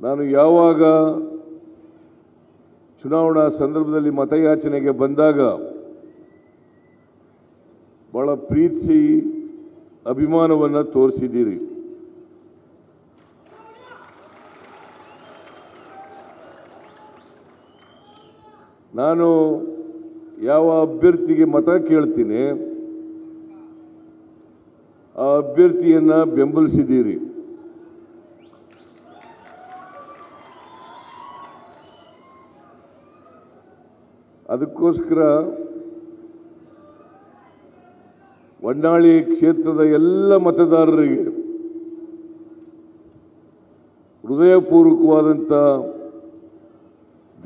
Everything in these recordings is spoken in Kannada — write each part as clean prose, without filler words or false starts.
ನಾನು ಯಾವಾಗ ಚುನಾವಣಾ ಸಂದರ್ಭದಲ್ಲಿ ಮತಯಾಚನೆಗೆ ಬಂದಾಗ ಬಹಳ ಪ್ರೀತಿಸಿ ಅಭಿಮಾನವನ್ನು ತೋರಿಸಿದ್ದೀರಿ. ನಾನು ಯಾವ ಅಭ್ಯರ್ಥಿಗೆ ಮತ ಕೇಳ್ತೀನಿ ಆ ಅಭ್ಯರ್ಥಿಯನ್ನ ಬೆಂಬಲಿಸಿದ್ದೀರಿ. ಅದಕ್ಕೋಸ್ಕರ ಹೊನ್ನಾಳಿ ಕ್ಷೇತ್ರದ ಎಲ್ಲ ಮತದಾರರಿಗೆ ಹೃದಯಪೂರ್ವಕವಾದಂಥ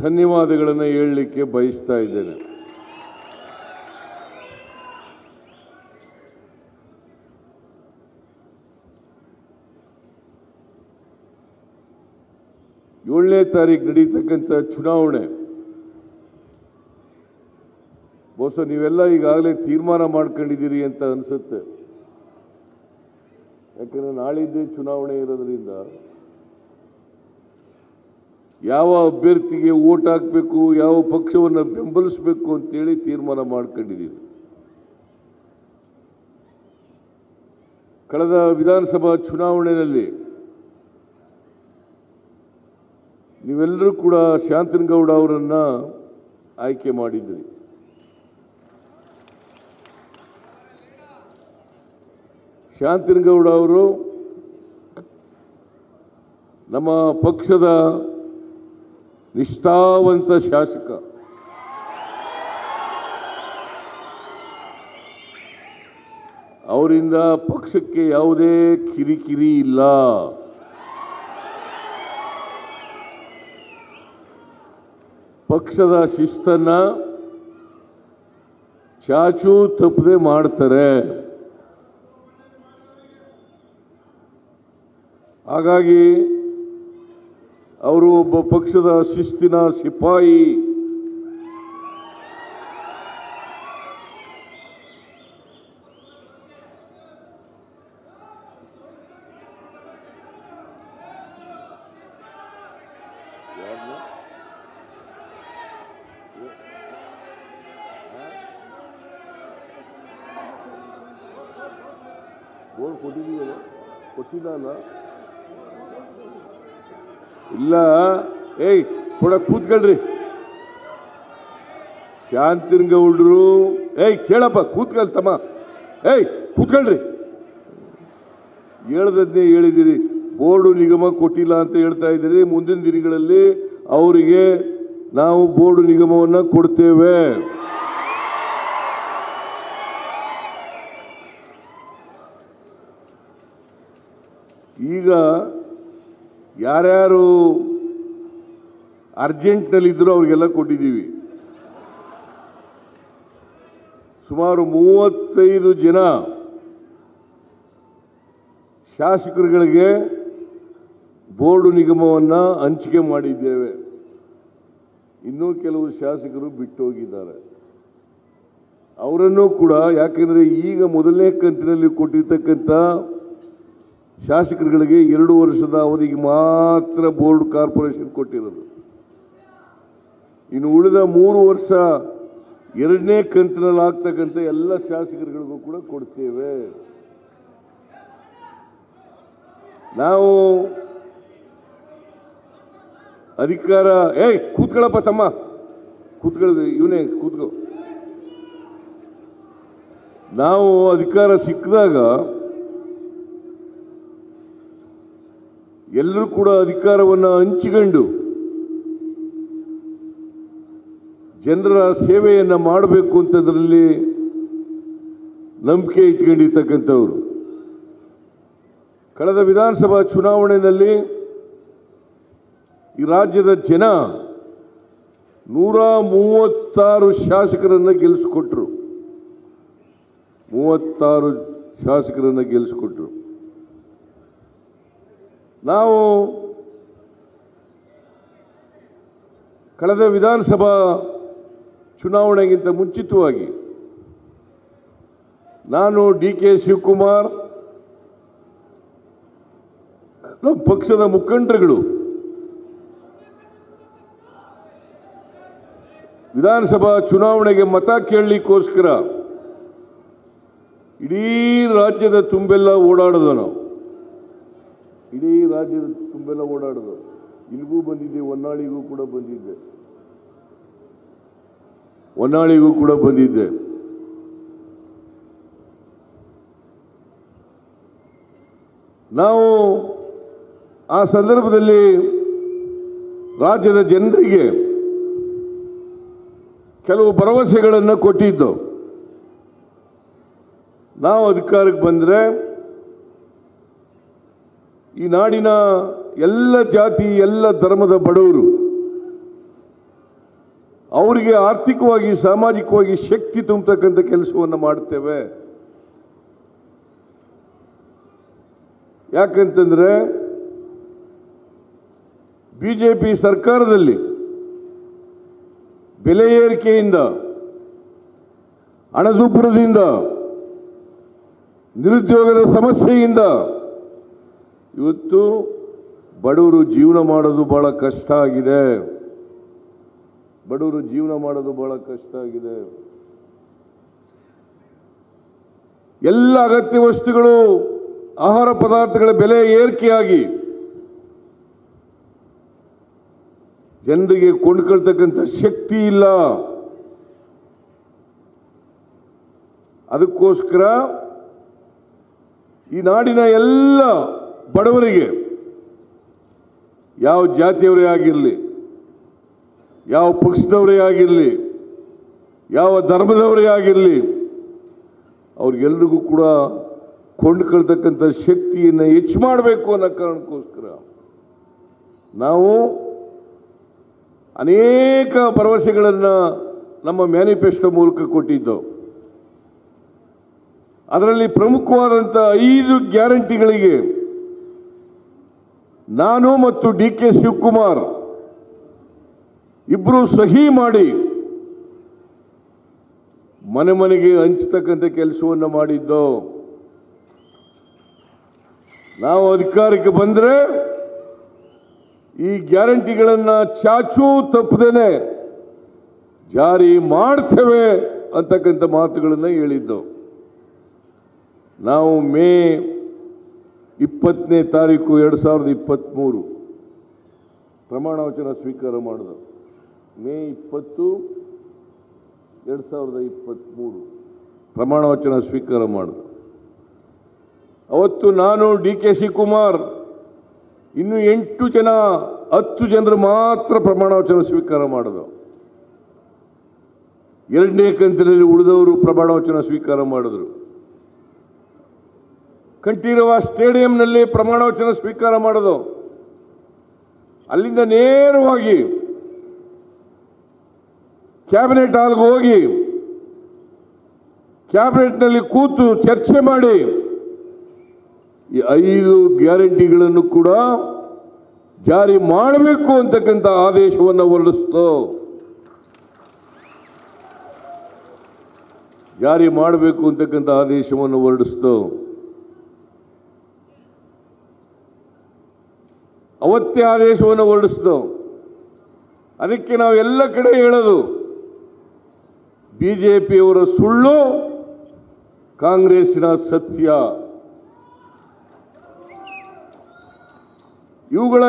ಧನ್ಯವಾದಗಳನ್ನು ಹೇಳಲಿಕ್ಕೆ ಬಯಸ್ತಾ ಇದ್ದೇನೆ. ಏಳನೇ ತಾರೀಕು ನಡೀತಕ್ಕಂಥ ಚುನಾವಣೆ ಬಹುಶಃ ನೀವೆಲ್ಲ ಈಗಾಗಲೇ ತೀರ್ಮಾನ ಮಾಡ್ಕೊಂಡಿದ್ದೀರಿ ಅಂತ ಅನಿಸುತ್ತೆ. ಯಾಕಂದ್ರೆ ನಾಳಿದ್ದೇ ಚುನಾವಣೆ ಇರೋದ್ರಿಂದ ಯಾವ ಅಭ್ಯರ್ಥಿಗೆ ವೋಟ್ ಹಾಕಬೇಕು, ಯಾವ ಪಕ್ಷವನ್ನು ಬೆಂಬಲಿಸಬೇಕು ಅಂತೇಳಿ ತೀರ್ಮಾನ ಮಾಡ್ಕೊಂಡಿದ್ದೀರಿ. ಕಳೆದ ವಿಧಾನಸಭಾ ಚುನಾವಣೆಯಲ್ಲಿ ನೀವೆಲ್ಲರೂ ಕೂಡ ಶಾಂತನಗೌಡ ಅವರನ್ನ ಆಯ್ಕೆ ಮಾಡಿದ್ರಿ. ಶಾಂತನಗೌಡ ಅವರು ನಮ್ಮ ಪಕ್ಷದ ನಿಷ್ಠಾವಂತ ಶಾಸಕ. ಅವರಿಂದ ಪಕ್ಷಕ್ಕೆ ಯಾವುದೇ ಕಿರಿಕಿರಿ ಇಲ್ಲ. ಪಕ್ಷದ ಶಿಸ್ತನ್ನ ಚಾಚೂ ತಪ್ಪದೆ ಮಾಡ್ತಾರೆ. ಹಾಗಾಗಿ ಅವರು ಒಬ್ಬ ಪಕ್ಷದ ಶಿಸ್ತಿನ ಸಿಪಾಯಿ. ಬೋರ್ಡ್ ಕೊಟ್ಟಿದ್ದೀವಲ್ಲ, ಕೊಟ್ಟಿಲ್ಲ ಇಲ್ಲ. ಏಯ್ ಕೂಡ ಕೂತ್ಕೊಳ್ರಿ. ಶಾಂತನಗೌಡರು ಕೇಳಪ್ಪ, ಕೂತ್ಕೊಳ್ತಮ್ಮ. ಕೂತ್ಕೊಳ್ರಿ. ಹೇಳ್ದದ್ನೇ ಹೇಳಿದಿರಿ. ಬೋರ್ಡು ನಿಗಮ ಕೊಟ್ಟಿಲ್ಲ ಅಂತ ಹೇಳ್ತಾ ಇದ್ದೀರಿ. ಮುಂದಿನ ದಿನಗಳಲ್ಲಿ ಅವರಿಗೆ ನಾವು ಬೋರ್ಡು ನಿಗಮವನ್ನು ಕೊಡ್ತೇವೆ. ಈಗ ಯಾರ್ಯಾರು ಅರ್ಜೆಂಟ್ನಲ್ಲಿದ್ದರೂ ಅವ್ರಿಗೆಲ್ಲ ಕೊಟ್ಟಿದ್ದೀವಿ. ಸುಮಾರು 35 ಜನ ಶಾಸಕರುಗಳಿಗೆ ಬೋರ್ಡು ನಿಗಮವನ್ನು ಹಂಚಿಕೆ ಮಾಡಿದ್ದೇವೆ. ಇನ್ನೂ ಕೆಲವು ಶಾಸಕರು ಬಿಟ್ಟು ಹೋಗಿದ್ದಾರೆ. ಅವರನ್ನು ಕೂಡ, ಯಾಕೆಂದರೆ ಈಗ ಮೊದಲನೇ ಕಂತಿನಲ್ಲಿ ಕೊಟ್ಟಿರ್ತಕ್ಕಂಥ ಶಾಸಕರುಗಳಿಗೆ 2 ವರ್ಷದ ಅವಧಿಗೆ ಮಾತ್ರ ಬೋರ್ಡ್ ಕಾರ್ಪೊರೇಷನ್ ಕೊಟ್ಟಿರೋದು. ಇನ್ನು ಉಳಿದ 3 ವರ್ಷ 2ನೇ ಕಂತಿನಲ್ಲಿ ಆಗ್ತಕ್ಕಂಥ ಎಲ್ಲ ಶಾಸಕರುಗಳಿಗೂ ಕೂಡ ಕೊಡ್ತೇವೆ. ನಾವು ಅಧಿಕಾರ ಕೂತ್ಕೊಳ್ಳಪ್ಪ ತಮ್ಮ, ಕೂತ್ಕೊಳ್ಳಿ. ಇವನೇ ಕೂತ್ಕೋ. ನಾವು ಅಧಿಕಾರ ಸಿಕ್ಕಿದಾಗ ಎಲ್ಲರೂ ಕೂಡ ಅಧಿಕಾರವನ್ನು ಹಂಚಿಕೊಂಡು ಜನರ ಸೇವೆಯನ್ನು ಮಾಡಬೇಕು ಅಂತದ್ರಲ್ಲಿ ನಂಬಿಕೆ ಇಟ್ಕೊಂಡಿರ್ತಕ್ಕಂಥವ್ರು. ಕಳೆದ ವಿಧಾನಸಭಾ ಚುನಾವಣೆಯಲ್ಲಿ ಈ ರಾಜ್ಯದ ಜನ 136 ಶಾಸಕರನ್ನು ಗೆಲ್ಲಿಸಿಕೊಟ್ರು. 36 ಶಾಸಕರನ್ನು ಗೆಲ್ಲಿಸಿಕೊಟ್ರು. ನಾವು ಕಳೆದ ವಿಧಾನಸಭಾ ಚುನಾವಣೆಗಿಂತ ಮುಂಚಿತವಾಗಿ ನಾನು ಡಿ.ಕೆ. ಶಿವಕುಮಾರ್, ನಮ್ಮ ಪಕ್ಷದ ಮುಖಂಡರುಗಳು ವಿಧಾನಸಭಾ ಚುನಾವಣೆಗೆ ಮತ ಕೇಳಲಿಕ್ಕೋಸ್ಕರ ಇಡೀ ರಾಜ್ಯದ ತುಂಬೆಲ್ಲ ಓಡಾಡೋದು ನಾವು. ಇಡೀ ರಾಜ್ಯದ ತುಂಬೆಲ್ಲ ಓಡಾಡೋದು. ಇಲ್ಲಿಗೂ ಬಂದಿದ್ದೆ, ಹೊನ್ನಾಳಿಗೂ ಕೂಡ ಬಂದಿದ್ದೆ. ನಾವು ಆ ಸಂದರ್ಭದಲ್ಲಿ ರಾಜ್ಯದ ಜನರಿಗೆ ಕೆಲವು ಭರವಸೆಗಳನ್ನು ಕೊಟ್ಟಿದ್ದು. ನಾವು ಅಧಿಕಾರಕ್ಕೆ ಬಂದರೆ ಈ ನಾಡಿನ ಎಲ್ಲ ಜಾತಿ ಎಲ್ಲ ಧರ್ಮದ ಬಡವರು ಅವರಿಗೆ ಆರ್ಥಿಕವಾಗಿ ಸಾಮಾಜಿಕವಾಗಿ ಶಕ್ತಿ ತುಂಬತಕ್ಕಂಥ ಕೆಲಸವನ್ನು ಮಾಡ್ತೇವೆ. ಯಾಕಂತಂದ್ರೆ ಬಿಜೆಪಿ ಸರ್ಕಾರದಲ್ಲಿ ಬೆಲೆ ಏರಿಕೆಯಿಂದ, ಹಣದುಬ್ಬರದಿಂದ, ನಿರುದ್ಯೋಗದ ಸಮಸ್ಯೆಯಿಂದ ಇವತ್ತು ಬಡವರು ಜೀವನ ಮಾಡೋದು ಬಹಳ ಕಷ್ಟ ಆಗಿದೆ. ಎಲ್ಲ ಅಗತ್ಯ ವಸ್ತುಗಳು, ಆಹಾರ ಪದಾರ್ಥಗಳ ಬೆಲೆ ಏರಿಕೆಯಾಗಿ ಜನರಿಗೆ ಕೊಂಡ್ಕೊಳ್ತಕ್ಕಂಥ ಶಕ್ತಿ ಇಲ್ಲ. ಅದಕ್ಕೋಸ್ಕರ ಈ ನಾಡಿನ ಎಲ್ಲ ಬಡವರಿಗೆ, ಯಾವ ಜಾತಿಯವರೇ ಆಗಿರಲಿ, ಯಾವ ಪಕ್ಷದವರೇ ಆಗಿರಲಿ, ಯಾವ ಧರ್ಮದವರೇ ಆಗಿರಲಿ, ಅವ್ರಿಗೆಲ್ರಿಗೂ ಕೂಡ ಕೊಂಡ್ಕೊಳ್ತಕ್ಕಂಥ ಶಕ್ತಿಯನ್ನು ಹೆಚ್ಚು ಮಾಡಬೇಕು ಅನ್ನೋ ಕಾರಣಕ್ಕೋಸ್ಕರ ನಾವು ಅನೇಕ ಭರವಸೆಗಳನ್ನು ನಮ್ಮ ಮ್ಯಾನಿಫೆಸ್ಟೋ ಮೂಲಕ ಕೊಟ್ಟಿದ್ದು. ಅದರಲ್ಲಿ ಪ್ರಮುಖವಾದಂಥ 5 ಗ್ಯಾರಂಟಿಗಳಿಗೆ ನಾನು ಮತ್ತು DK ಶಿವಕುಮಾರ್ ಇಬ್ಬರು ಸಹಿ ಮಾಡಿ ಮನೆ ಮನೆಗೆ ಹಂಚತಕ್ಕಂಥ ಕೆಲಸವನ್ನು ಮಾಡಿದ್ದು. ನಾವು ಅಧಿಕಾರಕ್ಕೆ ಬಂದರೆ ಈ ಗ್ಯಾರಂಟಿಗಳನ್ನು ಚಾಚೂ ತಪ್ಪದೇನೆ ಜಾರಿ ಮಾಡ್ತೇವೆ ಅಂತಕ್ಕಂಥ ಮಾತುಗಳನ್ನು ಹೇಳಿದ್ದು. ನಾವು ಮೇ 20ನೇ ತಾರೀಕು 2023 ಪ್ರಮಾಣ ವಚನ ಸ್ವೀಕಾರ ಮಾಡಿದ. ಮೇ 20, 2023 ಪ್ರಮಾಣ ವಚನ ಸ್ವೀಕಾರ ಮಾಡಿದ. ಅವತ್ತು ನಾನು DK ಶಿವಕುಮಾರ್ ಇನ್ನು 8 ಜನ 10 ಜನರು ಮಾತ್ರ ಪ್ರಮಾಣ ವಚನ ಸ್ವೀಕಾರ ಮಾಡಿದ್ರು. 2ನೇ ಕಂತಿನಲ್ಲಿ ಉಳಿದವರು ಪ್ರಮಾಣ ವಚನ ಸ್ವೀಕಾರ ಮಾಡಿದ್ರು. ಕಂಠೀರವ ಸ್ಟೇಡಿಯಂನಲ್ಲಿ ಪ್ರಮಾಣ ವಚನ ಸ್ವೀಕಾರ ಮಾಡೋದು. ಅಲ್ಲಿಂದ ನೇರವಾಗಿ ಕ್ಯಾಬಿನೆಟ್ ಹಾಲ್ಗೆ ಹೋಗಿ ಕ್ಯಾಬಿನೆಟ್ನಲ್ಲಿ ಕೂತು ಚರ್ಚೆ ಮಾಡಿ ಈ 5 ಗ್ಯಾರಂಟಿಗಳನ್ನು ಕೂಡ ಜಾರಿ ಮಾಡಬೇಕು ಅಂತಕ್ಕಂಥ ಆದೇಶವನ್ನು ಹೊರಡಿಸ್ತು. ಅವತ್ತೇ ಆದೇಶವನ್ನು ಹೊರಡಿಸಿತು. ಅದಕ್ಕೆ ನಾವು ಎಲ್ಲ ಕಡೆ ಹೇಳೋದು, ಬಿಜೆಪಿಯವರ ಸುಳ್ಳು, ಕಾಂಗ್ರೆಸ್ಸಿನ ಸತ್ಯ. ಇವುಗಳ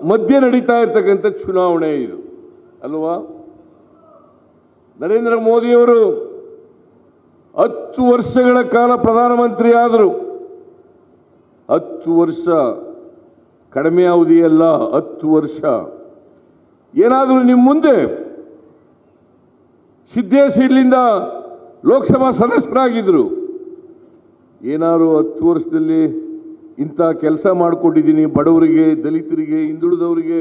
ಮಧ್ಯೆ ನಡೀತಾ ಇರ್ತಕ್ಕಂಥ ಚುನಾವಣೆ ಇದು ಅಲ್ವಾ? ನರೇಂದ್ರ ಮೋದಿಯವರು 10 ವರ್ಷಗಳ ಕಾಲ ಪ್ರಧಾನಮಂತ್ರಿ ಆದರು. 10 ವರ್ಷ ಕಡಿಮೆ ಅವಧಿಯಲ್ಲ, 10 ವರ್ಷ. ಏನಾದರೂ ನಿಮ್ಮ ಮುಂದೆ ಸಿದ್ದೇಶ್ ಇಲ್ಲಿಂದ ಲೋಕಸಭಾ ಸದಸ್ಯರಾಗಿದ್ದರು, ಏನಾದರೂ 10 ವರ್ಷದಲ್ಲಿ ಇಂಥ ಕೆಲಸ ಮಾಡಿಕೊಟ್ಟಿದ್ದೀನಿ ಬಡವರಿಗೆ, ದಲಿತರಿಗೆ, ಹಿಂದುಳಿದವರಿಗೆ,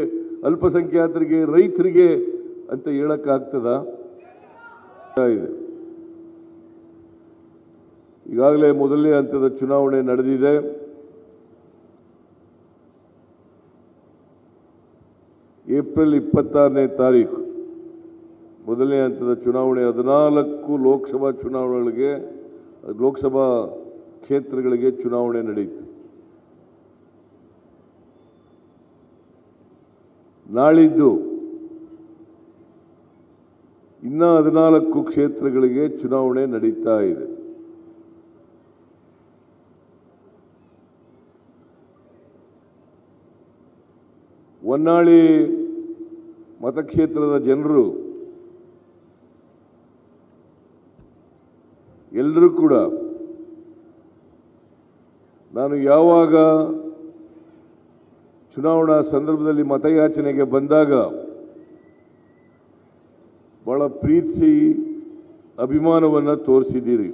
ಅಲ್ಪಸಂಖ್ಯಾತರಿಗೆ, ರೈತರಿಗೆ ಅಂತ ಹೇಳಕ್ಕಾಗ್ತದ? ಈಗಾಗಲೇ ಮೊದಲನೇ ಹಂತದ ಚುನಾವಣೆ ನಡೆದಿದೆ. ಏಪ್ರಿಲ್ 26ನೇ ತಾರೀಕು ಮೊದಲನೇ ಹಂತದ ಚುನಾವಣೆ. 14 ಲೋಕಸಭಾ ಕ್ಷೇತ್ರಗಳಿಗೆ ಚುನಾವಣೆ ನಡೆಯಿತು. ನಾಳಿದ್ದು ಇನ್ನ 14 ಕ್ಷೇತ್ರಗಳಿಗೆ ಚುನಾವಣೆ ನಡೀತಾ ಇದೆ. ಹೊನ್ನಾಳಿ ಮತಕ್ಷೇತ್ರದ ಜನರು ಎಲ್ಲರೂ ಕೂಡ ನಾನು ಯಾವಾಗ ಚುನಾವಣಾ ಸಂದರ್ಭದಲ್ಲಿ ಮತಯಾಚನೆಗೆ ಬಂದಾಗ ಬಹಳ ಪ್ರೀತಿಸಿ ಅಭಿಮಾನವನ್ನು ತೋರಿಸಿದ್ದೀರಿ.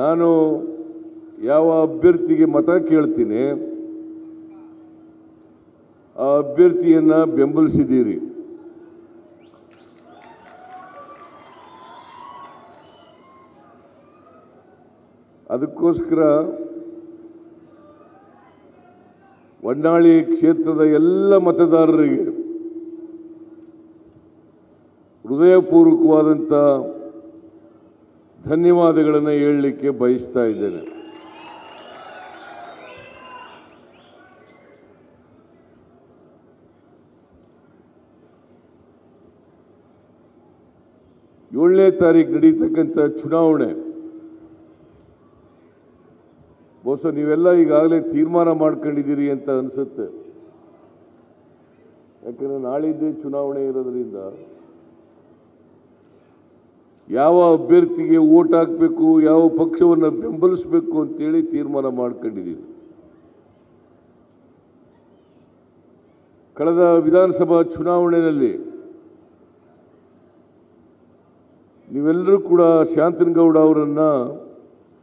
ನಾನು ಯಾವ ಅಭ್ಯರ್ಥಿಗೆ ಮತ ಕೇಳ್ತೀನಿ ಆ ಅಭ್ಯರ್ಥಿಯನ್ನ ಬೆಂಬಲಿಸಿದ್ದೀರಿ. ಅದಕ್ಕೋಸ್ಕರ ಹೊನ್ನಾಳಿ ಕ್ಷೇತ್ರದ ಎಲ್ಲ ಮತದಾರರಿಗೆ ಹೃದಯಪೂರ್ವಕವಾದಂಥ ಧನ್ಯವಾದಗಳನ್ನು ಹೇಳಲಿಕ್ಕೆ ಬಯಸ್ತಾ ಇದ್ದೇನೆ. ಏಳನೇ ತಾರೀಕು ನಡೀತಕ್ಕಂಥ ಚುನಾವಣೆ ಬಹುಶಃ ನೀವೆಲ್ಲ ಈಗಾಗಲೇ ತೀರ್ಮಾನ ಮಾಡ್ಕೊಂಡಿದ್ದೀರಿ ಅಂತ ಅನಿಸುತ್ತೆ. ಯಾಕಂದ್ರೆ ನಾಳಿದ್ದೇ ಚುನಾವಣೆ ಇರೋದ್ರಿಂದ ಯಾವ ಅಭ್ಯರ್ಥಿಗೆ ವೋಟ್ ಹಾಕಬೇಕು, ಯಾವ ಪಕ್ಷವನ್ನು ಬೆಂಬಲಿಸಬೇಕು ಅಂತೇಳಿ ತೀರ್ಮಾನ ಮಾಡ್ಕೊಂಡಿದ್ದೀವಿ. ಕಳೆದ ವಿಧಾನಸಭಾ ಚುನಾವಣೆಯಲ್ಲಿ ನೀವೆಲ್ಲರೂ ಕೂಡ ಶಾಂತನಗೌಡ ಅವರನ್ನ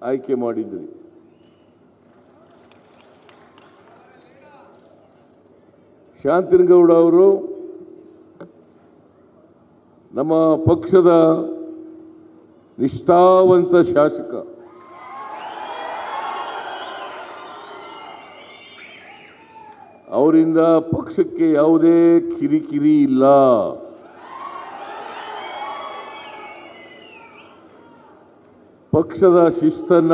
ಆಯ್ಕೆ ಮಾಡಿದ್ರಿ. ಶಾಂತನಗೌಡ ಅವರು ನಮ್ಮ ಪಕ್ಷದ ನಿಷ್ಠಾವಂತ ಶಾಸಕ. ಅವರಿಂದ ಪಕ್ಷಕ್ಕೆ ಯಾವುದೇ ಕಿರಿಕಿರಿ ಇಲ್ಲ. ಪಕ್ಷದ ಶಿಸ್ತನ್ನ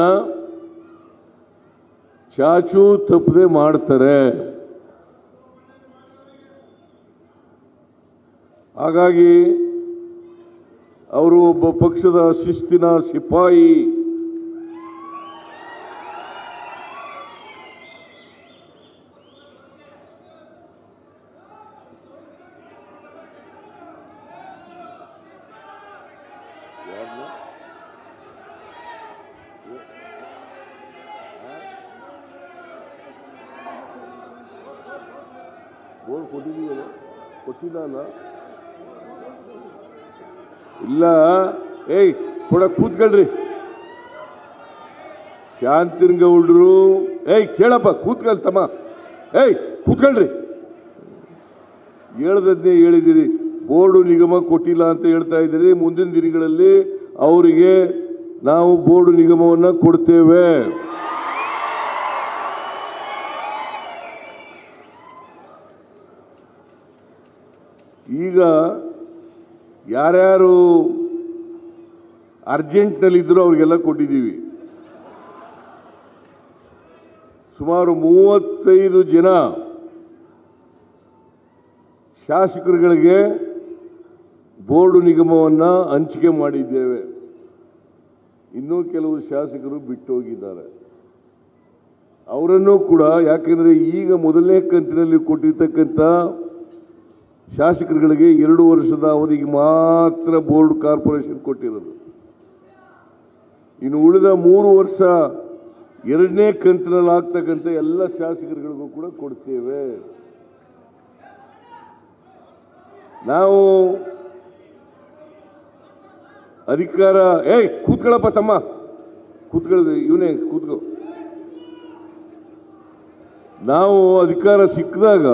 ಚಾಚೂ ತಪ್ಪದೆ ಮಾಡ್ತಾರೆ. ಹಾಗಾಗಿ ಅವರು ಒಬ್ಬ ಪಕ್ಷದ ಶಿಸ್ತಿನ ಸಿಪಾಯಿ. ಕೊಟ್ಟಿಲ್ಲ ಇಲ್ಲ. ಏಯ್ ಕೂಡ ಕೂತ್ಕೊಳ್ರಿ. ಶಾಂತನಗೌಡರು ಕೇಳಪ್ಪ, ಕೂತ್ಕೊಳ್ತಮ್ಮ. ಕೂತ್ಕೊಳ್ರಿ. ಹೇಳ್ದದ್ದೇ ಹೇಳಿದಿರಿ. ಬೋರ್ಡು ನಿಗಮ ಕೊಟ್ಟಿಲ್ಲ ಅಂತ ಹೇಳ್ತಾ ಇದ್ದೀರಿ. ಮುಂದಿನ ದಿನಗಳಲ್ಲಿ ಅವರಿಗೆ ನಾವು ಬೋರ್ಡು ನಿಗಮವನ್ನು ಕೊಡ್ತೇವೆ. ಈಗ ಯಾರ್ಯಾರು ಅರ್ಜೆಂಟ್ನಲ್ಲಿದ್ದರೂ ಅವ್ರಿಗೆಲ್ಲ ಕೊಟ್ಟಿದ್ದೀವಿ. ಸುಮಾರು 35 ಜನ ಶಾಸಕರುಗಳಿಗೆ ಬೋರ್ಡು ನಿಗಮವನ್ನು ಹಂಚಿಕೆ ಮಾಡಿದ್ದೇವೆ. ಇನ್ನೂ ಕೆಲವು ಶಾಸಕರು ಬಿಟ್ಟು ಹೋಗಿದ್ದಾರೆ. ಅವರನ್ನು ಕೂಡ, ಯಾಕೆಂದರೆ ಈಗ ಮೊದಲನೇ ಕಂತಿನಲ್ಲಿ ಕೊಟ್ಟಿರ್ತಕ್ಕಂಥ ಶಾಸಕರುಗಳಿಗೆ 2 ವರ್ಷದ ಅವಧಿಗೆ ಮಾತ್ರ ಬೋರ್ಡ್ ಕಾರ್ಪೊರೇಷನ್ ಕೊಟ್ಟಿರೋದು. ಇನ್ನು ಉಳಿದ 3 ವರ್ಷ 2ನೇ ಕಂತಿನಲ್ಲಿ ಆಗ್ತಕ್ಕಂಥ ಎಲ್ಲ ಶಾಸಕರುಗಳಿಗೂ ಕೂಡ ಕೊಡ್ತೇವೆ. ನಾವು ಅಧಿಕಾರ ಕೂತ್ಕೊಳ್ಳಪ್ಪ ತಮ್ಮ, ಕೂತ್ಕೊಳ್ಳೋದು ಇವನೇ ಕೂತ್ಕೋ. ನಾವು ಅಧಿಕಾರ ಸಿಕ್ಕಿದಾಗ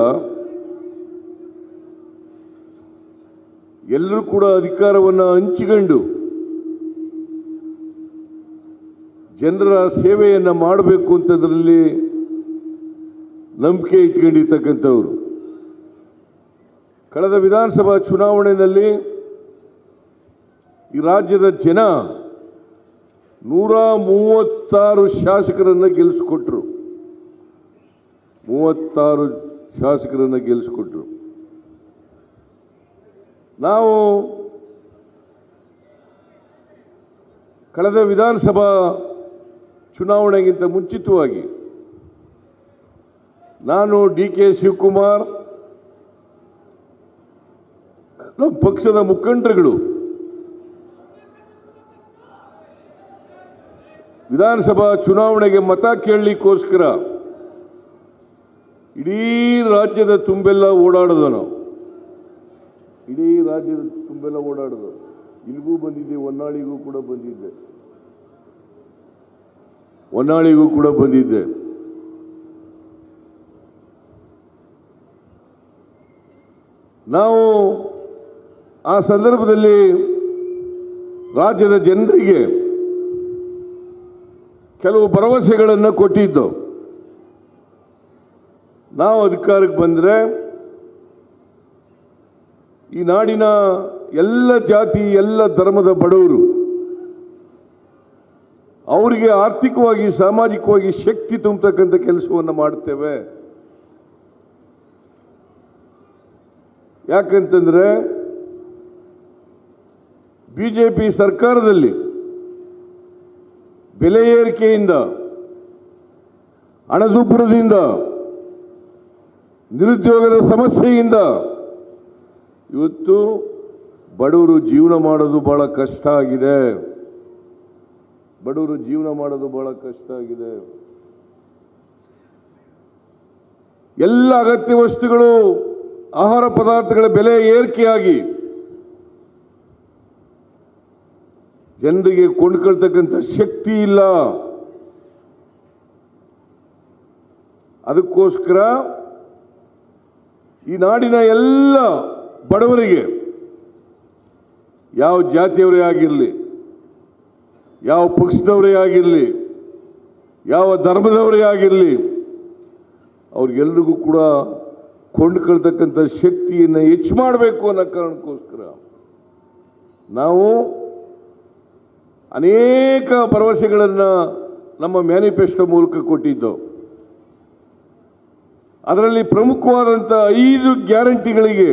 ಎಲ್ಲರೂ ಕೂಡ ಅಧಿಕಾರವನ್ನು ಹಂಚಿಕೊಂಡು ಜನರ ಸೇವೆಯನ್ನು ಮಾಡಬೇಕು ಅಂತದ್ರಲ್ಲಿ ನಂಬಿಕೆ ಇಟ್ಕೊಂಡಿರ್ತಕ್ಕಂಥವ್ರು. ಕಳೆದ ವಿಧಾನಸಭಾ ಚುನಾವಣೆಯಲ್ಲಿ ಈ ರಾಜ್ಯದ ಜನ 136 ಶಾಸಕರನ್ನು ಗೆಲ್ಲಿಸಿಕೊಟ್ರು. 36 ಶಾಸಕರನ್ನು ಗೆಲ್ಲಿಸಿಕೊಟ್ರು. ನಾವು ಕಳೆದ ವಿಧಾನಸಭಾ ಚುನಾವಣೆಗಿಂತ ಮುಂಚಿತವಾಗಿ ನಾನು DK ಶಿವಕುಮಾರ್, ನಮ್ಮ ಪಕ್ಷದ ಮುಖಂಡರುಗಳು ವಿಧಾನಸಭಾ ಚುನಾವಣೆಗೆ ಮತ ಕೇಳಲಿಕ್ಕೋಸ್ಕರ ಇಡೀ ರಾಜ್ಯದ ತುಂಬೆಲ್ಲ ಓಡಾಡೋದು. ನಾವು ಇಡೀ ರಾಜ್ಯದ ತುಂಬೆಲ್ಲ ಓಡಾಡೋದು. ಇಲ್ಲಿಗೂ ಬಂದಿದ್ದೆ, ಹೊನ್ನಾಳಿಗೂ ಕೂಡ ಬಂದಿದ್ದೆ. ನಾವು ಆ ಸಂದರ್ಭದಲ್ಲಿ ರಾಜ್ಯದ ಜನರಿಗೆ ಕೆಲವು ಭರವಸೆಗಳನ್ನು ಕೊಟ್ಟಿದ್ದು. ನಾವು ಅಧಿಕಾರಕ್ಕೆ ಬಂದರೆ ಈ ನಾಡಿನ ಎಲ್ಲ ಜಾತಿ ಎಲ್ಲ ಧರ್ಮದ ಬಡವರು ಅವರಿಗೆ ಆರ್ಥಿಕವಾಗಿ ಸಾಮಾಜಿಕವಾಗಿ ಶಕ್ತಿ ತುಂಬತಕ್ಕಂಥ ಕೆಲಸವನ್ನು ಮಾಡ್ತೇವೆ. ಯಾಕಂತಂದ್ರೆ ಬಿಜೆಪಿ ಸರ್ಕಾರದಲ್ಲಿ ಬೆಲೆ ಏರಿಕೆಯಿಂದ, ಹಣದುಬ್ಬರದಿಂದ, ನಿರುದ್ಯೋಗದ ಸಮಸ್ಯೆಯಿಂದ ಇವತ್ತು ಬಡವರು ಜೀವನ ಮಾಡೋದು ಬಹಳ ಕಷ್ಟ ಆಗಿದೆ. ಎಲ್ಲ ಅಗತ್ಯ ವಸ್ತುಗಳು, ಆಹಾರ ಪದಾರ್ಥಗಳ ಬೆಲೆ ಏರಿಕೆಯಾಗಿ ಜನರಿಗೆ ಕೊಂಡ್ಕೊಳ್ತಕ್ಕಂಥ ಶಕ್ತಿ ಇಲ್ಲ. ಅದಕ್ಕೋಸ್ಕರ ಈ ನಾಡಿನ ಎಲ್ಲ ಬಡವರಿಗೆ, ಯಾವ ಜಾತಿಯವರೇ ಆಗಿರಲಿ, ಯಾವ ಪಕ್ಷದವರೇ ಆಗಿರಲಿ, ಯಾವ ಧರ್ಮದವರೇ ಆಗಿರಲಿ, ಅವ್ರಿಗೆಲ್ರಿಗೂ ಕೂಡ ಕೊಂಡ್ಕೊಳ್ತಕ್ಕಂಥ ಶಕ್ತಿಯನ್ನು ಹೆಚ್ಚು ಮಾಡಬೇಕು ಅನ್ನೋ ಕಾರಣಕ್ಕೋಸ್ಕರ ನಾವು ಅನೇಕ ಭರವಸೆಗಳನ್ನು ನಮ್ಮ ಮ್ಯಾನಿಫೆಸ್ಟೋ ಮೂಲಕ ಕೊಟ್ಟಿದ್ದು. ಅದರಲ್ಲಿ ಪ್ರಮುಖವಾದಂಥ 5 ಗ್ಯಾರಂಟಿಗಳಿಗೆ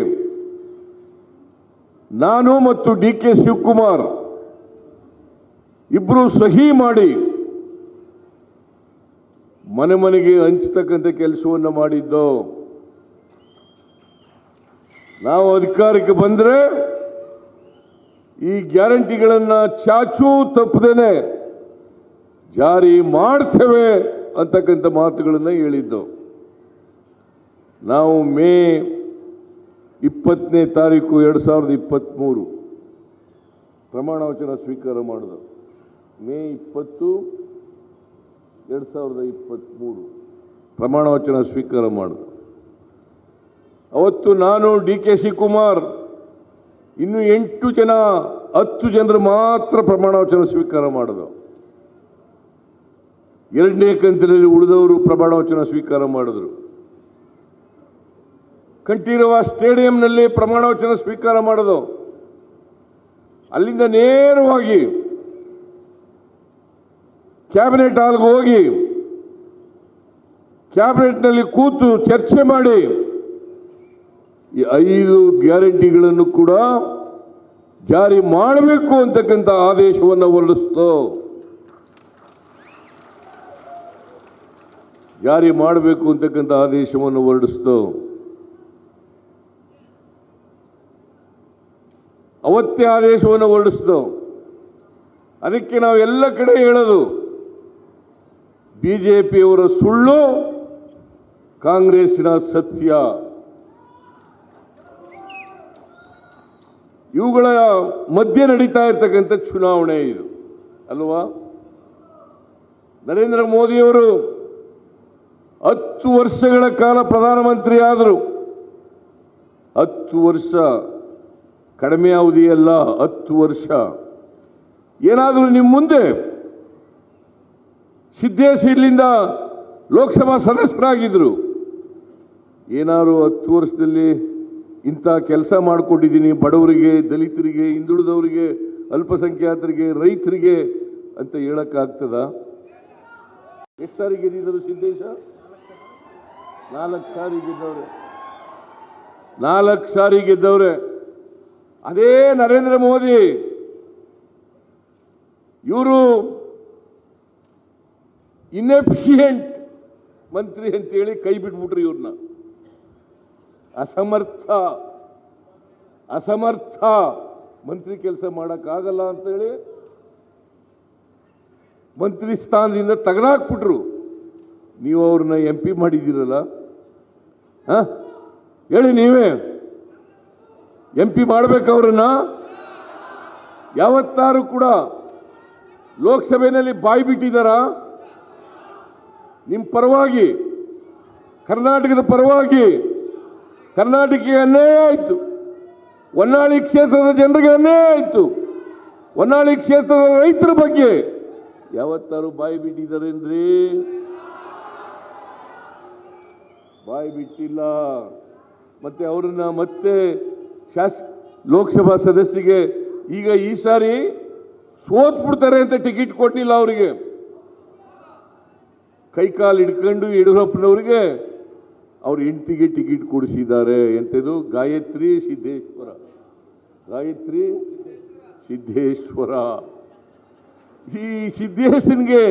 ನಾನು ಮತ್ತು DK ಶಿವಕುಮಾರ್ ಇಬ್ಬರು ಸಹಿ ಮಾಡಿ ಮನೆ ಮನೆಗೆ ಹಂಚತಕ್ಕಂಥ ಕೆಲಸವನ್ನು ಮಾಡಿದ್ದು. ನಾವು ಅಧಿಕಾರಕ್ಕೆ ಬಂದರೆ ಈ ಗ್ಯಾರಂಟಿಗಳನ್ನು ಚಾಚೂ ತಪ್ಪದೇನೆ ಜಾರಿ ಮಾಡ್ತೇವೆ ಅಂತಕ್ಕಂಥ ಮಾತುಗಳನ್ನು ಹೇಳಿದ್ದು. ನಾವು ಮೇ 20ನೇ ತಾರೀಕು 2023 ಪ್ರಮಾಣ ವಚನ ಸ್ವೀಕಾರ ಮಾಡಿದ. ಮೇ 20, 2023 ಪ್ರಮಾಣ ವಚನ ಸ್ವೀಕಾರ ಮಾಡಿದ. ಅವತ್ತು ನಾನು DK ಶಿವಕುಮಾರ್ ಇನ್ನು 10 ಜನರು ಮಾತ್ರ ಪ್ರಮಾಣ ವಚನ ಸ್ವೀಕಾರ ಮಾಡಿದ್ರು. 2ನೇ ಕಂತಿನಲ್ಲಿ ಉಳಿದವರು ಪ್ರಮಾಣ ವಚನ ಸ್ವೀಕಾರ ಮಾಡಿದ್ರು. ಕಂಠೀರವ ಸ್ಟೇಡಿಯಂನಲ್ಲಿ ಪ್ರಮಾಣ ವಚನ ಸ್ವೀಕಾರ ಮಾಡೋದು. ಅಲ್ಲಿಂದ ನೇರವಾಗಿ ಕ್ಯಾಬಿನೆಟ್ ಹಾಲ್ಗೆ ಹೋಗಿ ಕ್ಯಾಬಿನೆಟ್ನಲ್ಲಿ ಕೂತು ಚರ್ಚೆ ಮಾಡಿ ಈ 5 ಗ್ಯಾರಂಟಿಗಳನ್ನು ಕೂಡ ಜಾರಿ ಮಾಡಬೇಕು ಅಂತಕ್ಕಂಥ ಆದೇಶವನ್ನು ಹೊರಡಿಸ್ತು. ಅವತ್ತೇ ಆದೇಶವನ್ನು ಹೊರಡಿಸಿತು. ಅದಕ್ಕೆ ನಾವು ಎಲ್ಲ ಕಡೆ ಹೇಳೋದು, ಬಿಜೆಪಿಯವರ ಸುಳ್ಳು, ಕಾಂಗ್ರೆಸ್ಸಿನ ಸತ್ಯ. ಇವುಗಳ ಮಧ್ಯೆ ನಡೀತಾ ಇರ್ತಕ್ಕಂಥ ಚುನಾವಣೆ ಇದು ಅಲ್ವಾ? ನರೇಂದ್ರ ಮೋದಿಯವರು 10 ವರ್ಷಗಳ ಕಾಲ ಪ್ರಧಾನಮಂತ್ರಿ ಆದರು. 10 ವರ್ಷ ಕಡಿಮೆ ಅವಧಿಯಲ್ಲ, 10 ವರ್ಷ. ಏನಾದರೂ ನಿಮ್ಮ ಮುಂದೆ ಸಿದ್ದೇಶ್ ಇಲ್ಲಿಂದ ಲೋಕಸಭಾ ಸದಸ್ಯರಾಗಿದ್ದರು, ಏನಾದರೂ 10 ವರ್ಷದಲ್ಲಿ ಇಂಥ ಕೆಲಸ ಮಾಡಿಕೊಟ್ಟಿದ್ದೀನಿ ಬಡವರಿಗೆ, ದಲಿತರಿಗೆ, ಹಿಂದುಳಿದವರಿಗೆ, ಅಲ್ಪಸಂಖ್ಯಾತರಿಗೆ, ರೈತರಿಗೆ ಅಂತ ಹೇಳಕ್ಕಾಗ್ತದ? ಎಷ್ಟು ಸಾರಿ ಗೆದ್ದಿದ್ದರು ಸಿದ್ದೇಶ? 4 ಸಾರಿ ಗೆದ್ದವ್ರೆ. ಅದೇ ನರೇಂದ್ರ ಮೋದಿ ಇವರು ಇನ್ಎಫಿಷಿಯೆಂಟ್ ಮಂತ್ರಿ ಅಂತೇಳಿ ಕೈ ಬಿಟ್ಬಿಟ್ರು. ಇವ್ರನ್ನ ಅಸಮರ್ಥ ಮಂತ್ರಿ ಕೆಲಸ ಮಾಡೋಕ್ಕಾಗಲ್ಲ ಅಂತೇಳಿ ಮಂತ್ರಿ ಸ್ಥಾನದಿಂದ ತೆಗೆದಾಕ್ಬಿಟ್ರು. ನೀವು ಅವ್ರನ್ನ MP ಮಾಡಿದ್ದೀರಲ್ಲ, ಹೇಳಿ, ನೀವೇ MP ಮಾಡ್ಬೇಕು ಅವ್ರನ್ನ. ಯಾವತ್ತಾರು ಕೂಡ ಲೋಕಸಭೆಯಲ್ಲಿ ಬಾಯಿ ಬಿಟ್ಟಿದ್ದಾರ? ನಿಮ್ಮ ಪರವಾಗಿ, ಕರ್ನಾಟಕದ ಪರವಾಗಿ, ಕರ್ನಾಟಕಕ್ಕೆ ಅನ್ಯಾಯ ಆಯಿತು, ಹೊನ್ನಾಳಿ ಕ್ಷೇತ್ರದ ಜನರಿಗೆ ಅನ್ಯಾಯ ಆಯಿತು, ಹೊನ್ನಾಳಿ ಕ್ಷೇತ್ರದ ರೈತರ ಬಗ್ಗೆ ಯಾವತ್ತಾರು ಬಾಯಿ ಬಿಟ್ಟಿದ್ದಾರೇನ್ರಿ? ಬಾಯಿ ಬಿಟ್ಟಿಲ್ಲ. ಮತ್ತೆ ಅವರನ್ನ ಮತ್ತೆ ಲೋಕಸಭಾ ಸದಸ್ಯರಿಗೆ ಈಗ ಈ ಸಾರಿ ಸೋತ್ಬಿಡ್ತಾರೆ ಅಂತ ಟಿಕೆಟ್ ಕೊಟ್ಟಿಲ್ಲ ಅವರಿಗೆ. ಕೈಕಾಲು ಹಿಡ್ಕೊಂಡು ಯಡಿಯೂರಪ್ಪನವ್ರಿಗೆ ಅವ್ರ ಹೆಂಡತಿಗೆ ಟಿಕೆಟ್ ಕೊಡಿಸಿದ್ದಾರೆ. ಎಂಥದ್ದು? ಗಾಯತ್ರಿ ಸಿದ್ದೇಶ್ವರ. ಈ ಸಿದ್ದೇಶನ್ಗೆ,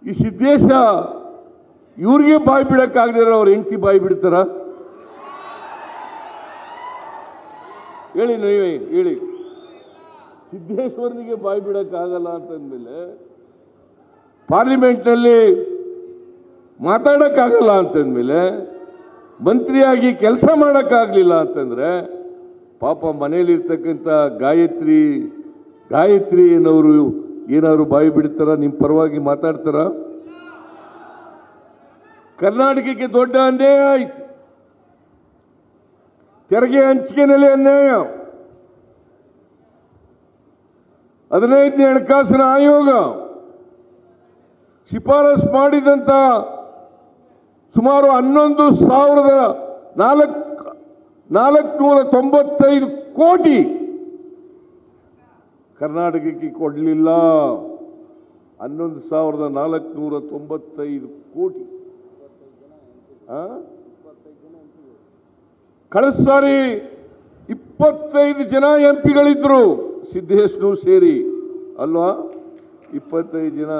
ಈ ಸಿದ್ದೇಶ ಇವ್ರಿಗೆ ಬಾಯಿ ಬಿಡಕ್ಕಾಗದಿರೋ ಅವ್ರ ಹೆಂಡತಿ ಬಾಯಿ ಬಿಡ್ತಾರ? ಹೇಳಿ, ನೀವೇ ಹೇಳಿ. ಸಿದ್ದೇಶ್ವರನಿಗೆ ಬಾಯಿ ಬಿಡಕ್ಕಾಗಲ್ಲ ಅಂತಂದ್ಮೇಲೆ, ಪಾರ್ಲಿಮೆಂಟ್ನಲ್ಲಿ ಮಾತಾಡಕ್ಕಾಗಲ್ಲ ಅಂತಂದ್ಮೇಲೆ, ಮಂತ್ರಿಯಾಗಿ ಕೆಲಸ ಮಾಡೋಕ್ಕಾಗಲಿಲ್ಲ ಅಂತಂದ್ರೆ ಪಾಪ ಮನೇಲಿರ್ತಕ್ಕಂಥ ಗಾಯತ್ರಿ ಏನವರು ಏನಾದ್ರು ಬಾಯಿ ಬಿಡ್ತಾರ? ನಿಮ್ಮ ಪರವಾಗಿ ಮಾತಾಡ್ತಾರ? ಕರ್ನಾಟಕಕ್ಕೆ ದೊಡ್ಡ ಅನ್ಯಾಯ ಆಯ್ತು. ತೆರಿಗೆ ಹಂಚಿಕೆಯಲ್ಲಿ ಅನ್ಯಾಯ. 15ನೇ ಹಣಕಾಸಿನ ಆಯೋಗ ಶಿಫಾರಸು ಮಾಡಿದಂತ ಸುಮಾರು 11,495 ಕೋಟಿ ಕರ್ನಾಟಕಕ್ಕೆ ಕೊಡಲಿಲ್ಲ. 11,495 ಕೋಟಿ. ಕಳೆದ ಸಾರಿ 25 ಜನ MP-ಗಳಿದ್ರು, ಸಿದ್ದೇಶ್ನೂ ಸೇರಿ ಅಲ್ವಾ? 25 ಜನ.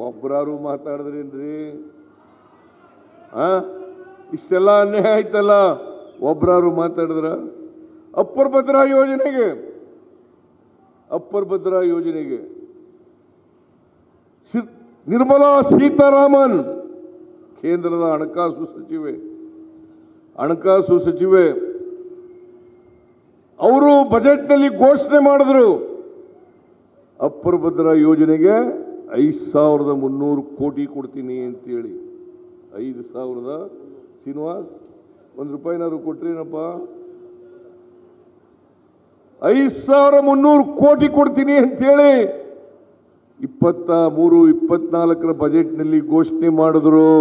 ಒಬ್ಬರಾರು ಮಾತಾಡಿದ್ರೇನ್ರಿ? ಇಷ್ಟೆಲ್ಲ ಅನ್ಯಾಯ ಆಯ್ತಲ್ಲ, ಒಬ್ಬರಾರು ಮಾತಾಡಿದ್ರ? ಅಪ್ಪರ್ ಭದ್ರಾ ಯೋಜನೆಗೆ ನಿರ್ಮಲಾ ಸೀತಾರಾಮನ್ ಕೇಂದ್ರದ ಹಣಕಾಸು ಸಚಿವೆ ಅವರು ಬಜೆಟ್ನಲ್ಲಿ ಘೋಷಣೆ ಮಾಡಿದ್ರು, ಅಪ್ಪರ್ ಭದ್ರಾ ಯೋಜನೆಗೆ 5,300 ಕೋಟಿ ಕೊಡ್ತೀನಿ ಅಂತೇಳಿ. 5,000 ಶ್ರೀನಿವಾಸ್, ₹1 ಕೊಟ್ರೇನಪ್ಪ? 5,300 ಕೋಟಿ ಕೊಡ್ತೀನಿ ಅಂತೇಳಿ 23-24ರ ಬಜೆಟ್ನಲ್ಲಿ ಘೋಷಣೆ ಮಾಡಿದ್ರು.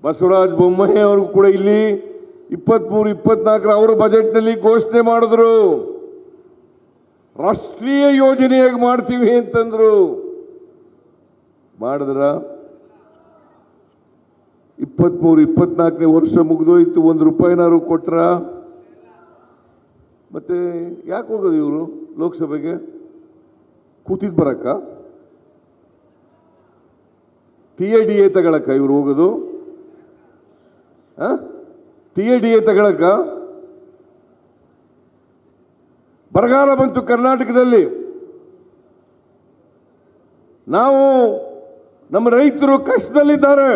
ಬಸವರಾಜ ಬೊಮ್ಮಾಯಿ ಅವರು ಕೂಡ ಇಲ್ಲಿ 23-24ರ ಅವರ ಬಜೆಟ್ನಲ್ಲಿ ಘೋಷಣೆ ಮಾಡಿದ್ರು. ರಾಷ್ಟ್ರೀಯ ಯೋಜನೆಯಾಗಿ ಮಾಡ್ತೀವಿ ಅಂತಂದ್ರು. ಮಾಡಿದ್ರ? 23-24ನೇ ವರ್ಷ ಮುಗಿದೋಯ್ತು, ₹1 ಕೊಟ್ರ? ಮತ್ತೆ ಯಾಕೆ ಹೋಗೋದು ಇವರು ಲೋಕಸಭೆಗೆ? ಕೂತಿದ್ ಬರಕ್ಕ? TADA ತಗೊಳಕ್ಕ ಇವ್ರು ಹೋಗೋದು? TADA ತಗೊಳಕ್ಕ? ಬರಗಾಲ ಬಂತು ಕರ್ನಾಟಕದಲ್ಲಿ. ನಮ್ಮ ರೈತರು ಕಷ್ಟದಲ್ಲಿದ್ದಾರೆ.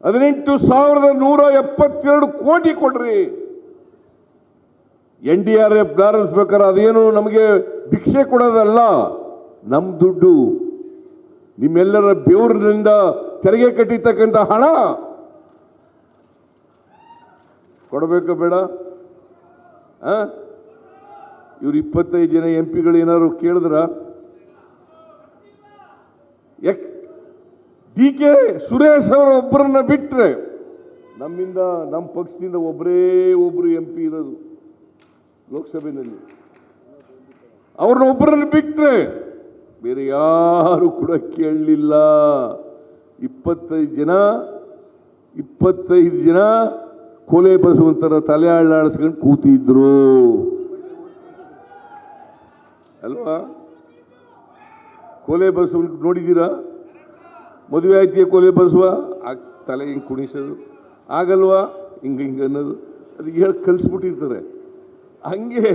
18,172 ಕೋಟಿ ಕೊಡ್ರಿ. NDRF ಪ್ರಾರಂಭಿಸ್ಬೇಕಾದ್ರೆ ಅದೇನು ನಮಗೆ ಭಿಕ್ಷೆ ಕೊಡೋದಲ್ಲ, ನಮ್ಮ ದುಡ್ಡು, ನಿಮ್ಮೆಲ್ಲರ ಬೆವರಿನಿಂದ ತೆರಿಗೆ ಕಟ್ಟಿರ್ತಕ್ಕಂಥ ಹಣ ಕೊಡಬೇಕು ಬೇಡ? ಇವ್ರು 25 ಜನ MP-ಗಳು ಏನಾದ್ರು ಕೇಳಿದ್ರ? DK ಸುರೇಶ್ ಅವರ ಒಬ್ಬರನ್ನ ಬಿಟ್ರೆ ನಮ್ಮ ಪಕ್ಷದಿಂದ ಒಬ್ರು MP ಇರೋದು ಲೋಕಸಭೆಯಲ್ಲಿ. ಅವ್ರನ್ನ ಒಬ್ಬರನ್ನು ಬಿಟ್ರೆ ಬೇರೆ ಯಾರು ಕೂಡ ಕೇಳಲಿಲ್ಲ. 25 ಜನ ಕೊಲೆ ಬಸವಂತರ ತಲೆ ಅಳ್ಳಾಡಿಸ್ಕೊಂಡು ಕೂತಿದ್ರು ಅಲ್ವಾ? ಕೊಲೆ ಬಸವನ್ ನೋಡಿದ್ದೀರಾ? ಮದುವೆ ಆಯ್ತಿಯ ಕೊಲೆ ಬಸವ ತಲೆ ಹಿಂಗೆ ಕುಣಿಸೋದು ಆಗಲ್ವಾ? ಹಿಂಗೆ ಅನ್ನೋದು ಅದಕ್ಕೆ ಹೇಳಿ ಕಲಿಸ್ಬಿಟ್ಟಿರ್ತಾರೆ. ಹಂಗೆ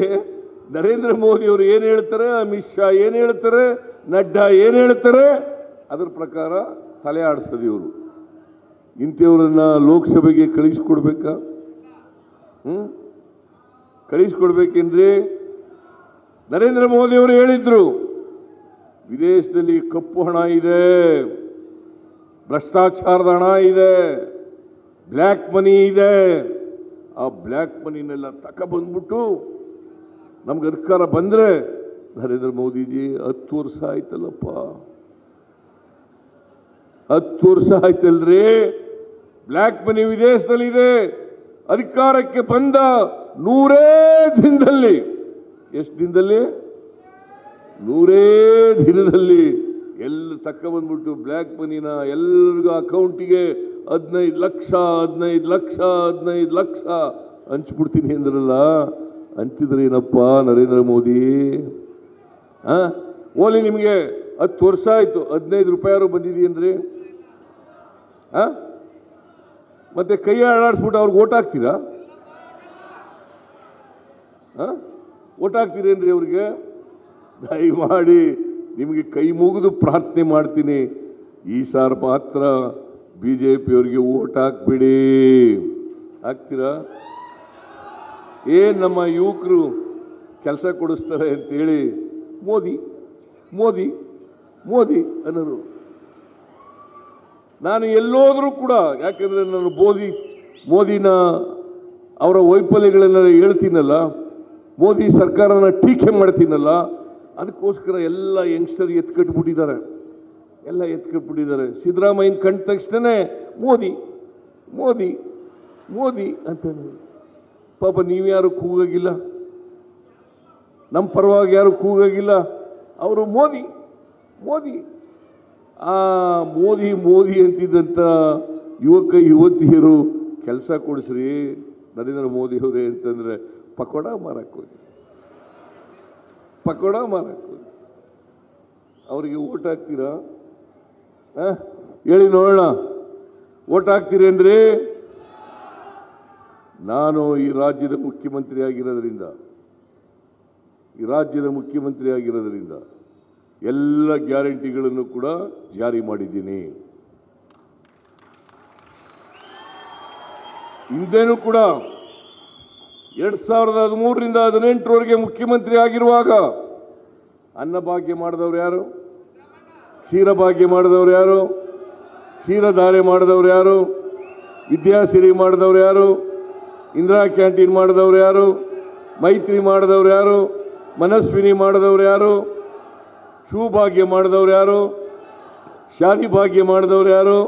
ನರೇಂದ್ರ ಮೋದಿ ಅವರು ಏನು ಹೇಳ್ತಾರೆ, ಅಮಿತ್ ಶಾ ಏನು ಹೇಳ್ತಾರೆ, ನಡ್ಡಾ ಏನು ಹೇಳ್ತಾರೆ, ಅದರ ಪ್ರಕಾರ ತಲೆ ಆಡಿಸೋದು ಇವರು. ಇಂಥವ್ರನ್ನ ಲೋಕಸಭೆಗೆ ಕಳಿಸ್ಕೊಡ್ಬೇಕಾ? ಕಳಿಸ್ಕೊಡ್ಬೇಕೆಂದ್ರೆ ನರೇಂದ್ರ ಮೋದಿ ಅವರು ಹೇಳಿದ್ರು, ವಿದೇಶದಲ್ಲಿ ಕಪ್ಪು ಹಣ ಇದೆ, ಭ್ರಷ್ಟಾಚಾರದ ಹಣ ಇದೆ, ಬ್ಲ್ಯಾಕ್ ಮನಿ ಇದೆ. ಆ ಬ್ಲ್ಯಾಕ್ ಮನಿನೆಲ್ಲ ಬಂದ್ಬಿಟ್ಟು ನಮ್ಗೆ ಅಧಿಕಾರ ಬಂದ್ರೆ, ನರೇಂದ್ರ ಮೋದಿಜಿ 10 ವರ್ಷ ಆಯ್ತಲ್ಲಪ್ಪ, 10 ವರ್ಷ ಆಯ್ತಲ್ರಿ. Black money ವಿದೇಶದಲ್ಲಿದೆ. ಅಧಿಕಾರಕ್ಕೆ ಬಂದ 100 ದಿನದಲ್ಲಿ, ಎಷ್ಟು ದಿನದಲ್ಲಿ? 100 ದಿನದಲ್ಲಿ ಎಲ್ಲ ಬಂದ್ಬಿಟ್ಟು ಬ್ಲ್ಯಾಕ್ ಮನಿನ ಎಲ್ರಿಗೂ ಅಕೌಂಟಿಗೆ 15 ಲಕ್ಷ ಹಂಚ್ಬಿಡ್ತೀನಿ ಅಂದ್ರಲ್ಲ. ಹಂಚಿದ್ರೇನಪ್ಪ ನರೇಂದ್ರ ಮೋದಿ? ಓಲಿ ನಿಮಗೆ 10 ವರ್ಷ ಆಯ್ತು, 15 ರೂಪಾಯಿ ಬಂದಿದೆಯೇನ್ರಿ? ಮತ್ತೆ ಕೈ ಆಡಾಡಿಸ್ಬಿಟ್ಟು ಅವ್ರಿಗೆ ಓಟ್ ಹಾಕ್ತೀರಾ? ಓಟ್ ಹಾಕ್ತೀರೇನ್ರಿ ಅವ್ರಿಗೆ? ದಯಮಾಡಿ ನಿಮಗೆ ಕೈ ಮುಗಿದು ಪ್ರಾರ್ಥನೆ ಮಾಡ್ತೀನಿ, ಈ ಸಾರ್ ಮಾತ್ರ ಬಿಜೆಪಿಯವರಿಗೆ ಓಟ್ ಹಾಕ್ಬಿಡಿ. ಹಾಕ್ತೀರಾ? ನಮ್ಮ ಯುವಕರು ಕೆಲಸ ಕೊಡಿಸ್ತಾರೆ ಅಂತೇಳಿ ಮೋದಿ ಮೋದಿ ಮೋದಿ ಅನ್ನೋರು. ನಾನು ಎಲ್ಲೋದ್ರೂ ಕೂಡ, ಯಾಕಂದ್ರೆ ನಾನು ಮೋದಿನ ಅವರ ವೈಫಲ್ಯಗಳನ್ನ ಹೇಳ್ತೀನಲ್ಲ, ಮೋದಿ ಸರ್ಕಾರನ ಟೀಕೆ ಮಾಡ್ತೀನಲ್ಲ, ಅದಕ್ಕೋಸ್ಕರ ಎಲ್ಲ ಯಂಗ್ಸ್ಟರ್ ಎತ್ಕಟ್ಬಿಟ್ಟಿದ್ದಾರೆ. ಸಿದ್ದರಾಮಯ್ಯನ ಕಂಡ ತಕ್ಷಣ ಮೋದಿ ಮೋದಿ ಮೋದಿ ಅಂತ. ಪಾಪ ನೀವ್ಯಾರು ಕೂಗಾಗಿಲ್ಲ, ನಮ್ಮ ಪರವಾಗಿ ಯಾರು ಕೂಗಾಗಿಲ್ಲ. ಅವರು ಮೋದಿ ಮೋದಿ ಆ ಮೋದಿ ಮೋದಿ ಅಂತಿದ್ದಂಥ ಯುವತಿಯರು ಕೆಲಸ ಕೊಡಿಸ್ರಿ ನರೇಂದ್ರ ಮೋದಿ ಅವರೇ ಅಂತಂದ್ರೆ ಪಕೋಡ ಮಾರಕ್ಕೆ ಹೋಗಿ ಅವರಿಗೆ ಓಟ್ ಹಾಕ್ತೀರಾ? ಹೇಳಿ ನೋಡೋಣ, ಓಟ್ ಹಾಕ್ತೀರೇನ್ರಿ? ನಾನು ಈ ರಾಜ್ಯದ ಮುಖ್ಯಮಂತ್ರಿ ಆಗಿರೋದ್ರಿಂದ ಎಲ್ಲ ಗ್ಯಾರಂಟಿಗಳನ್ನು ಕೂಡ ಜಾರಿ ಮಾಡಿದ್ದೀನಿ. ಹಿಂದೇನು ಕೂಡ 2013ರಿಂದ 2018ರವರೆಗೆ ಮುಖ್ಯಮಂತ್ರಿ ಆಗಿರುವಾಗ ಅನ್ನಭಾಗ್ಯ ಮಾಡಿದವರು ಯಾರು? ಕ್ಷೀರಭಾಗ್ಯ ಮಾಡಿದವರು ಯಾರು? ಕ್ಷೀರಧಾರೆ ಮಾಡಿದವರು ಯಾರು? ವಿದ್ಯಾಸಿರಿ ಮಾಡಿದವರು ಯಾರು? ಇಂದಿರಾ ಕ್ಯಾಂಟೀನ್ ಮಾಡಿದವರು ಯಾರು? ಮೈತ್ರಿ ಮಾಡಿದವರು ಯಾರು? ಮನಸ್ವಿನಿ ಮಾಡಿದವರು ಯಾರು? ಶಿವಭಾಗ್ಯ ಮಾಡಿದವರು ಯಾರು? ಶಾದಿ ಭಾಗ್ಯ ಮಾಡಿದವರು ಯಾರು?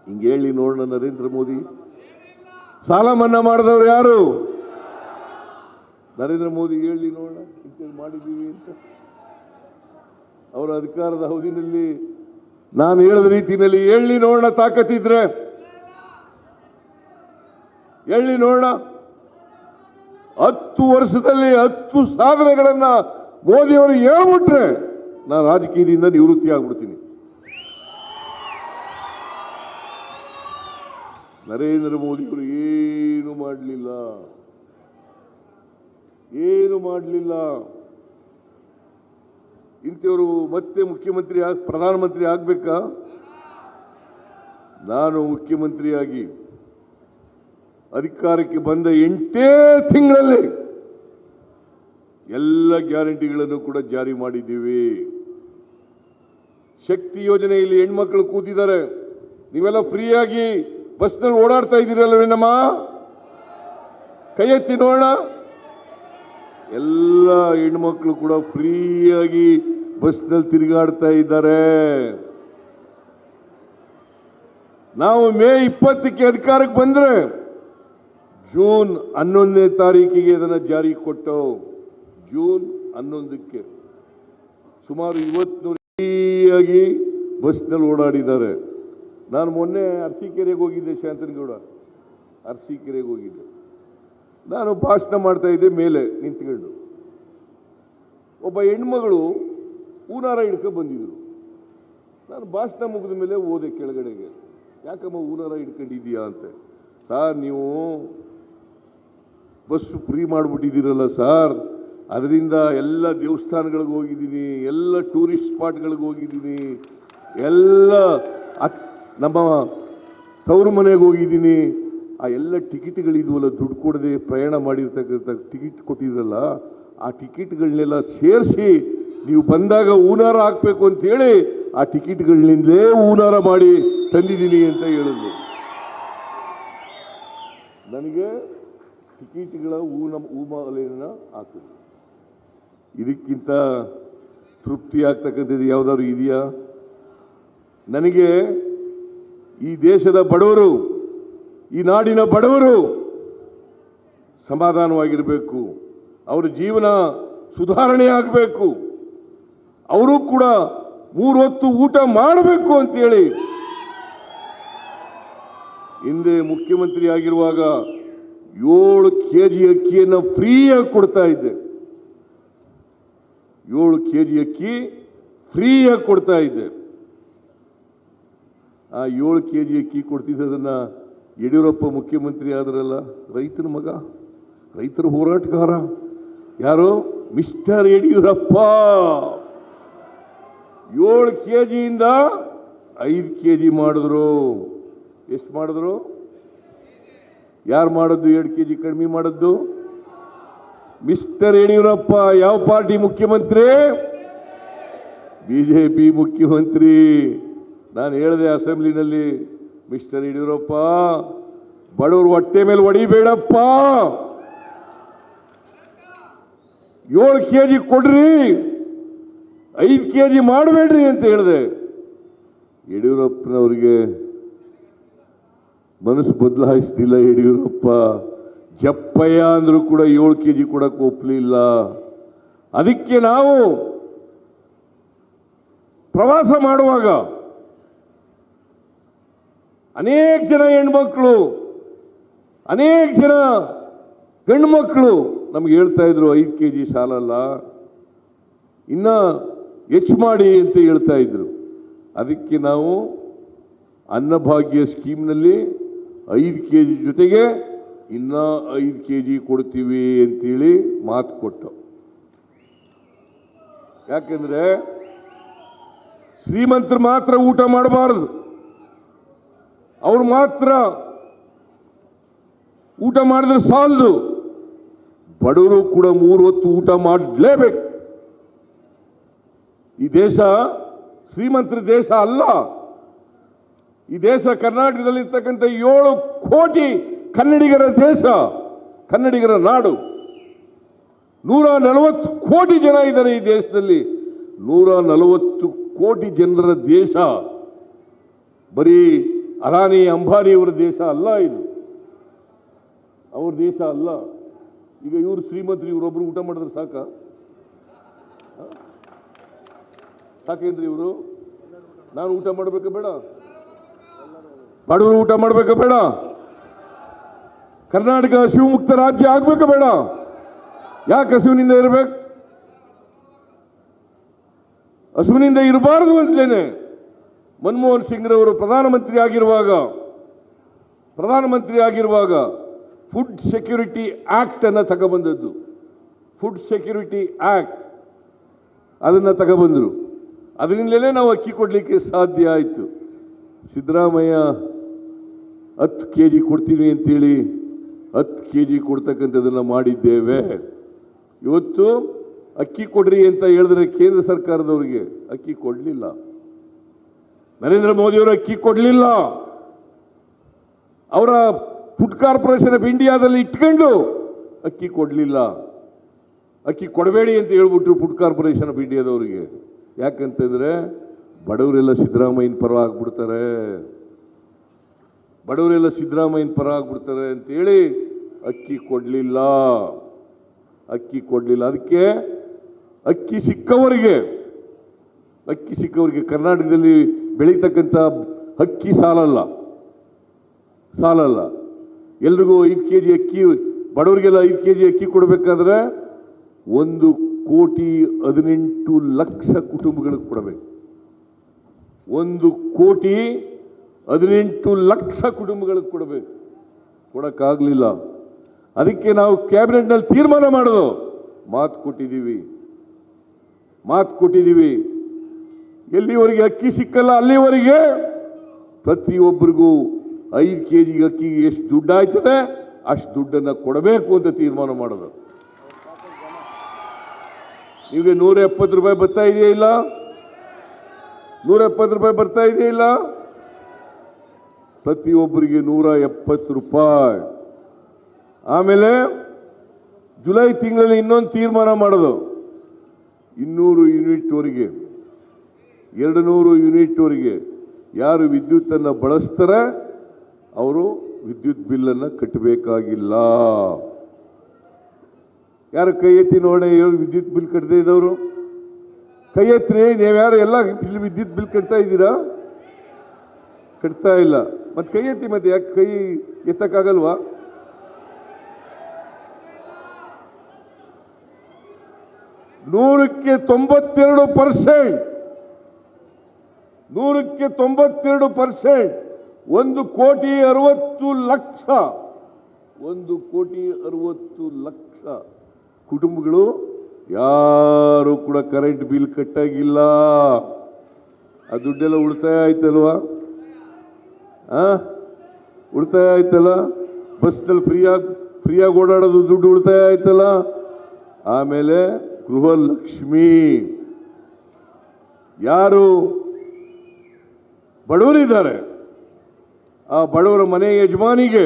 ಹಿಂಗೆ ಹೇಳಿ ನೋಡೋಣ ನರೇಂದ್ರ ಮೋದಿ. ಸಾಲ ಮನ್ನಾ ಮಾಡಿದವರು ಯಾರು? ನರೇಂದ್ರ ಮೋದಿ ಹೇಳಿ ನೋಡೋಣ ಇಂಥದ್ದು ಮಾಡಿದ್ದೀವಿ ಅಂತ. ಅವರ ಅಧಿಕಾರದ ಅವಧಿನಲ್ಲಿ ನಾನು ಹೇಳಿದ ರೀತಿಯಲ್ಲಿ ಹೇಳಿ ನೋಡೋಣ, ತಾಕತ್ತಿದ್ರೆ ಹೇಳಿ ನೋಡೋಣ. 10 ವರ್ಷದಲ್ಲಿ 10 ಸಾಧನೆಗಳನ್ನ ಮೋದಿಯವರು ಹೇಳ್ಬಿಟ್ರೆ ನಾನು ರಾಜಕೀಯದಿಂದ ನಿವೃತ್ತಿ ಆಗ್ಬಿಡ್ತೀನಿ. ನರೇಂದ್ರ ಮೋದಿಯವರು ಏನು ಮಾಡಲಿಲ್ಲ. ಇಂಥವರು ಮತ್ತೆ ಪ್ರಧಾನಮಂತ್ರಿ ಆಗ್ಬೇಕಾ? ನಾನು ಮುಖ್ಯಮಂತ್ರಿಯಾಗಿ ಅಧಿಕಾರಕ್ಕೆ ಬಂದ 8 ತಿಂಗಳಲ್ಲಿ ಎಲ್ಲ ಗ್ಯಾರಂಟಿಗಳನ್ನು ಕೂಡ ಜಾರಿ ಮಾಡಿದ್ದೀವಿ. ಶಕ್ತಿ ಯೋಜನೆಯಲ್ಲಿ ಹೆಣ್ಮಕ್ಳು ಕೂತಿದ್ದಾರೆ, ನೀವೆಲ್ಲ ಫ್ರೀಯಾಗಿ ಬಸ್ನಲ್ಲಿ ಓಡಾಡ್ತಾ ಇದ್ದೀರಲ್ವೇನಮ್ಮ? ಕೈ ಎತ್ತಿ ನೋಡೋಣ. ಎಲ್ಲ ಹೆಣ್ಮಕ್ಳು ಕೂಡ ಫ್ರೀಯಾಗಿ ಬಸ್ನಲ್ಲಿ ತಿರುಗಾಡ್ತಾ ಇದ್ದಾರೆ. ನಾವು ಮೇ 20ಕ್ಕೆ ಅಧಿಕಾರಕ್ಕೆ ಬಂದ್ರೆ ಜೂನ್ 11ನೇ ತಾರೀಕಿಗೆ ಇದನ್ನು ಜಾರಿ ಕೊಟ್ಟು, ಜೂನ್ 11ಕ್ಕೆ ಸುಮಾರು 50 ಫ್ರೀಯಾಗಿ ಬಸ್ನಲ್ಲಿ ಓಡಾಡಿದ್ದಾರೆ. ನಾನು ಮೊನ್ನೆ ಅರಸೀಕೆರೆಗೆ ಹೋಗಿದ್ದೆ, ಶಾಂತನಗೌಡ ಅರಸೀಕೆರೆಗೆ ಹೋಗಿದ್ದೆ. ನಾನು ಭಾಷಣ ಮಾಡ್ತಾ ಇದ್ದೆ, ಮೇಲೆ ನಿಂತ್ಕೊಂಡು ಒಬ್ಬ ಹೆಣ್ಮಗಳು ಹೂನಾರ ಹಿಡ್ಕೊಂಡು ಬಂದಿದ್ರು. ನಾನು ಭಾಷಣ ಮುಗಿದ ಮೇಲೆ ಹೋದೆ ಕೆಳಗಡೆಗೆ, ಯಾಕಮ್ಮ ಹೂನಾರ ಹಿಡ್ಕೊಂಡಿದ್ದೀಯಾ ಅಂತ. ಸಾರ್, ನೀವು ಬಸ್ಸು ಫ್ರೀ ಮಾಡಿಬಿಟ್ಟಿದ್ದೀರಲ್ಲ ಸಾರ್, ಅದರಿಂದ ಎಲ್ಲ ದೇವಸ್ಥಾನಗಳಿಗೆ ಹೋಗಿದ್ದೀನಿ, ಎಲ್ಲ ಟೂರಿಸ್ಟ್ ಸ್ಪಾಟ್ಗಳಿಗೆ ಹೋಗಿದ್ದೀನಿ, ಎಲ್ಲ ನಮ್ಮ ತವರು ಮನೆಗೆ ಹೋಗಿದ್ದೀನಿ. ಆ ಎಲ್ಲ ಟಿಕೆಟ್ಗಳಿದ್ವಲ್ಲ, ದುಡ್ಡು ಕೊಡದೆ ಪ್ರಯಾಣ ಮಾಡಿರ್ತಕ್ಕಂಥ ಟಿಕೆಟ್ ಕೊಟ್ಟಿದ್ರಲ್ಲ, ಆ ಟಿಕೆಟ್ಗಳನ್ನೆಲ್ಲ ಸೇರಿಸಿ ನೀವು ಬಂದಾಗ ಹೂನಾರ ಹಾಕಬೇಕು ಅಂತೇಳಿ ಆ ಟಿಕೆಟ್ಗಳನ್ನಿಂದಲೇ ಹೂನಾರ ಮಾಡಿ ತಂದಿದ್ದೀನಿ ಅಂತ ಹೇಳಿದ್ರು. ನನಗೆ ಟಿಕೆಟ್ಗಳ ಹೂಮಾಲೆಯನ್ನು ಹಾಕಿದ್ರು. ಇದಕ್ಕಿಂತ ತೃಪ್ತಿ ಆಗ್ತಕ್ಕಂಥದ್ದು ಯಾವುದಾದ್ರು ಇದೆಯಾ? ನನಗೆ ಈ ದೇಶದ ಬಡವರು, ಈ ನಾಡಿನ ಬಡವರು ಸಮಾಧಾನವಾಗಿರಬೇಕು, ಅವರ ಜೀವನ ಸುಧಾರಣೆ ಆಗಬೇಕು, ಅವರು ಕೂಡ 3 ಹೊತ್ತು ಊಟ ಮಾಡಬೇಕು ಅಂತೇಳಿ ಹಿಂದೆ ಮುಖ್ಯಮಂತ್ರಿ ಆಗಿರುವಾಗ 7 ಕೆಜಿ ಅಕ್ಕಿಯನ್ನು ಫ್ರೀಯಾಗಿ ಕೊಡ್ತಾ ಇದ್ದೆ. 7 ಕೆಜಿ ಅಕ್ಕಿ ಫ್ರೀಯಾಗಿ ಕೊಡ್ತಾ ಇದ್ದೆ. ಆ 7 ಕೆಜಿ ಅಕ್ಕಿ ಕೊಡ್ತಿದ್ದದನ್ನ ಯಡಿಯೂರಪ್ಪ ಮುಖ್ಯಮಂತ್ರಿ ಆದ್ರಲ್ಲ, ರೈತನ ಮಗ, ರೈತರ ಹೋರಾಟಗಾರ, ಯಾರು? ಮಿಸ್ಟರ್ ಯಡಿಯೂರಪ್ಪ 7 ಕೆಜಿಯಿಂದ 5 ಕೆಜಿ ಮಾಡಿದ್ರು. ಎಷ್ಟು ಮಾಡಿದ್ರು? ಯಾರು ಮಾಡಿದ್ದು 2 ಕೆಜಿ ಕಡಿಮೆ ಮಾಡಿದ್ದು? ಮಿಸ್ಟರ್ ಯಡಿಯೂರಪ್ಪ. ಯಾವ ಪಾರ್ಟಿ ಮುಖ್ಯಮಂತ್ರಿ? ಬಿಜೆಪಿ ಮುಖ್ಯಮಂತ್ರಿ. ನಾನು ಹೇಳಿದೆ ಅಸೆಂಬ್ಲಿನಲ್ಲಿ, ಮಿಸ್ಟರ್ ಯಡಿಯೂರಪ್ಪ, ಬಡವರು ಹೊಟ್ಟೆ ಮೇಲೆ ಹೊಡಿಬೇಡಪ್ಪ, 7 ಕೆಜಿ ಕೊಡ್ರಿ, 5 ಕೆಜಿ ಮಾಡಬೇಡ್ರಿ ಅಂತ ಹೇಳಿದೆ. ಯಡಿಯೂರಪ್ಪನವರಿಗೆ ಮನಸ್ಸು ಬದಲಾಯಿಸ್ತಿಲ್ಲ. ಯಡಿಯೂರಪ್ಪ ಜಪ್ಪಯ್ಯ ಅಂದ್ರೂ ಕೂಡ 7 ಕೆಜಿ ಕೊಡಕ್ಕೆ ಒಪ್ಪಲಿಲ್ಲ. ಅದಕ್ಕೆ ನಾವು ಪ್ರವಾಸ ಮಾಡುವಾಗ ಅನೇಕ ಜನ ಹೆಣ್ಮಕ್ಳು, ಅನೇಕ ಜನ ಗಂಡು ಮಕ್ಕಳು ನಮ್ಗೆ ಹೇಳ್ತಾ ಇದ್ರು, 5 ಕೆಜಿ ಸಾಲಲ್ಲ, ಇನ್ನ ಹೆಚ್ಚು ಮಾಡಿ ಅಂತ ಹೇಳ್ತಾ ಇದ್ರು. ಅದಕ್ಕೆ ನಾವು ಅನ್ನಭಾಗ್ಯ ಸ್ಕೀಮ್ನಲ್ಲಿ 5 ಕೆಜಿ ಜೊತೆಗೆ ಇನ್ನ 5 ಕೆಜಿ ಕೊಡ್ತೀವಿ ಅಂತೇಳಿ ಮಾತು ಕೊಟ್ಟು. ಯಾಕೆಂದ್ರೆ ಶ್ರೀಮಂತರು ಮಾತ್ರ ಊಟ ಮಾಡಬಾರದು, ಅವ್ರು ಮಾತ್ರ ಊಟ ಮಾಡಿದ್ರೆ ಸಾಲದು, ಬಡವರು ಕೂಡ 3 ಹೊತ್ತು ಊಟ ಮಾಡಲೇಬೇಕು. ಈ ದೇಶ ಶ್ರೀಮಂತರ ದೇಶ ಅಲ್ಲ. ಈ ದೇಶ ಕರ್ನಾಟಕದಲ್ಲಿರ್ತಕ್ಕಂಥ 7 ಕೋಟಿ ಕನ್ನಡಿಗರ ದೇಶ, ಕನ್ನಡಿಗರ ನಾಡು. 140 ಕೋಟಿ ಜನ ಇದ್ದಾರೆ ಈ ದೇಶದಲ್ಲಿ. 140 ಕೋಟಿ ಜನರ ದೇಶ. ಬರೀ ಅದಾನಿ ಅಂಬಾನಿಯವರ ದೇಶ ಅಲ್ಲ ಇದು, ಅವ್ರ ದೇಶ ಅಲ್ಲ. ಈಗ ಇವರು ಶ್ರೀಮಂತರು, ಇವರೊಬ್ರು ಊಟ ಮಾಡಿದ್ರೆ ಸಾಕೇನ್ರಿ? ಇವರು ನಾನು ಊಟ ಮಾಡಬೇಕಾ ಬೇಡ? ಬಡವರು ಊಟ ಮಾಡಬೇಕಾ ಬೇಡ? ಕರ್ನಾಟಕ ಹಸಿವು ಮುಕ್ತ ರಾಜ್ಯ ಆಗ್ಬೇಕಾ ಬೇಡ? ಯಾಕೆ ಹಸಿವಿನಿಂದ ಇರಬೇಕು? ಹಸುವಿನಿಂದ ಇರಬಾರದು ಅಂತೇನೆ ಮನಮೋಹನ್ ಸಿಂಗ್ರವರು ಪ್ರಧಾನಮಂತ್ರಿ ಆಗಿರುವಾಗ ಫುಡ್ ಸೆಕ್ಯೂರಿಟಿ ಆಕ್ಟ್ ಅನ್ನು ತಗೊಬಂದದ್ದು. ಫುಡ್ ಸೆಕ್ಯೂರಿಟಿ ಆಕ್ಟ್ ಅದನ್ನು ತಗೊಬಂದರು. ಅದರಿಂದಲೇ ನಾವು ಅಕ್ಕಿ ಕೊಡಲಿಕ್ಕೆ ಸಾಧ್ಯ ಆಯಿತು. ಸಿದ್ದರಾಮಯ್ಯ 10 ಕೆಜಿ ಕೊಡ್ತೀನಿ ಅಂತೇಳಿ 10 ಕೆಜಿ ಕೊಡ್ತಕ್ಕಂಥದ್ದನ್ನು ಮಾಡಿದ್ದೇವೆ. ಇವತ್ತು ಅಕ್ಕಿ ಕೊಡ್ರಿ ಅಂತ ಹೇಳಿದ್ರೆ ಕೇಂದ್ರ ಸರ್ಕಾರದವರಿಗೆ ಅಕ್ಕಿ ಕೊಡಲಿಲ್ಲ. ನರೇಂದ್ರ ಮೋದಿಯವರು ಅಕ್ಕಿ ಕೊಡಲಿಲ್ಲ. ಅವರ ಫುಡ್ ಕಾರ್ಪೊರೇಷನ್ ಆಫ್ ಇಂಡಿಯಾದಲ್ಲಿ ಇಟ್ಕೊಂಡು ಅಕ್ಕಿ ಕೊಡಲಿಲ್ಲ. ಅಕ್ಕಿ ಕೊಡಬೇಡಿ ಅಂತ ಹೇಳ್ಬಿಟ್ರು ಫುಡ್ ಕಾರ್ಪೊರೇಷನ್ ಆಫ್ ಇಂಡಿಯಾದವರಿಗೆ. ಯಾಕಂತಂದ್ರೆ ಬಡವರೆಲ್ಲ ಸಿದ್ದರಾಮಯ್ಯನ ಪರ ಆಗ್ಬಿಡ್ತಾರೆ, ಬಡವರೆಲ್ಲ ಸಿದ್ದರಾಮಯ್ಯನ ಪರ ಆಗ್ಬಿಡ್ತಾರೆ ಅಂತೇಳಿ ಅಕ್ಕಿ ಕೊಡಲಿಲ್ಲ. ಅದಕ್ಕೆ ಅಕ್ಕಿ ಸಿಕ್ಕವರಿಗೆ ಅಕ್ಕಿ ಸಿಕ್ಕವರಿಗೆ ಕರ್ನಾಟಕದಲ್ಲಿ ಬೆಳೀತಕ್ಕಂಥ ಅಕ್ಕಿ ಸಾಲಲ್ಲ. ಎಲ್ರಿಗೂ 5 kg ಅಕ್ಕಿ, ಬಡವರಿಗೆಲ್ಲ 5 kg ಅಕ್ಕಿ ಕೊಡಬೇಕಾದ್ರೆ 1,18,00,000 ಕುಟುಂಬಗಳಿಗೆ ಕೊಡಬೇಕು. 1,18,00,000 ಕುಟುಂಬಗಳಿಗೆ ಕೊಡಬೇಕು. ಕೊಡಕ್ಕಾಗಲಿಲ್ಲ. ಅದಕ್ಕೆ ನಾವು ಕ್ಯಾಬಿನೆಟ್ನಲ್ಲಿ ತೀರ್ಮಾನ ಮಾಡೋದು, ಮಾತು ಕೊಟ್ಟಿದ್ದೀವಿ. ಎಲ್ಲಿವರೆಗೆ ಅಕ್ಕಿ ಸಿಕ್ಕಲ್ಲ ಅಲ್ಲಿವರೆಗೆ ಪ್ರತಿಯೊಬ್ಬರಿಗೂ 5 kg ಅಕ್ಕಿಗೆ ಎಷ್ಟು ದುಡ್ಡು ಆಯ್ತದೆ ಅಷ್ಟು ದುಡ್ಡನ್ನು ಕೊಡಬೇಕು ಅಂತ ತೀರ್ಮಾನ ಮಾಡೋದು. ನಿಮಗೆ 170 ರೂಪಾಯಿ ಬರ್ತಾ ಇದೆಯಾ ಇಲ್ಲ? 170 ರೂಪಾಯಿ ಬರ್ತಾ ಇದೆಯಾ ಇಲ್ಲ? ಪ್ರತಿಯೊಬ್ಬರಿಗೆ 170 ರೂಪಾಯಿ. ಆಮೇಲೆ ಜುಲೈ ತಿಂಗಳಲ್ಲಿ ಇನ್ನೊಂದು ತೀರ್ಮಾನ ಮಾಡೋದು, 200 ಯೂನಿಟ್ವರೆಗೆ 200 ಯೂನಿಟ್ವರೆಗೆ ಯಾರು ವಿದ್ಯುತ್ತನ್ನು ಬಳಸ್ತಾರೆ ಅವರು ವಿದ್ಯುತ್ ಬಿಲ್ಲನ್ನು ಕಟ್ಟಬೇಕಾಗಿಲ್ಲ. ಯಾರು ಕೈ ಎತ್ತಿ ನೋಡಿ ವಿದ್ಯುತ್ ಬಿಲ್ ಕಟ್ಟದೇ ಇದ್ದವರು? ಕೈ ಎತ್ತಿ. ನೀವ್ಯಾರು ಎಲ್ಲ ವಿದ್ಯುತ್ ಬಿಲ್ ಕಟ್ತಾ ಇದ್ದೀರಾ? ಕಟ್ತಾ ಇಲ್ಲ. ಮತ್ತೆ ಕೈ ಎತ್ತಿ. ಮತ್ತೆ ಯಾಕೆ ಕೈ ಎತ್ತಕ್ಕಾಗಲ್ವಾ? ನೂರಕ್ಕೆ 92%, 1,60,00,000 1,60,00,000 ಕುಟುಂಬಗಳು ಯಾರು ಕೂಡ ಕರೆಂಟ್ ಬಿಲ್ ಕಟ್ಟಾಗಿಲ್ಲ. ಆ ದುಡ್ಡೆಲ್ಲ ಉಳಿತಾಯ ಆಯ್ತಲ್ವಾ? ಉಳಿತಾಯ ಆಯ್ತಲ್ಲ. ಬಸ್ನಲ್ಲಿ ಫ್ರೀಯಾಗಿ ಓಡಾಡೋದು ದುಡ್ಡು ಉಳಿತಾಯ ಆಯ್ತಲ್ಲ. ಆಮೇಲೆ ಗೃಹಲಕ್ಷ್ಮಿ, ಯಾರು ಬಡವರಿದ್ದಾರೆ ಆ ಬಡವರ ಮನೆ ಯಜಮಾನಿಗೆ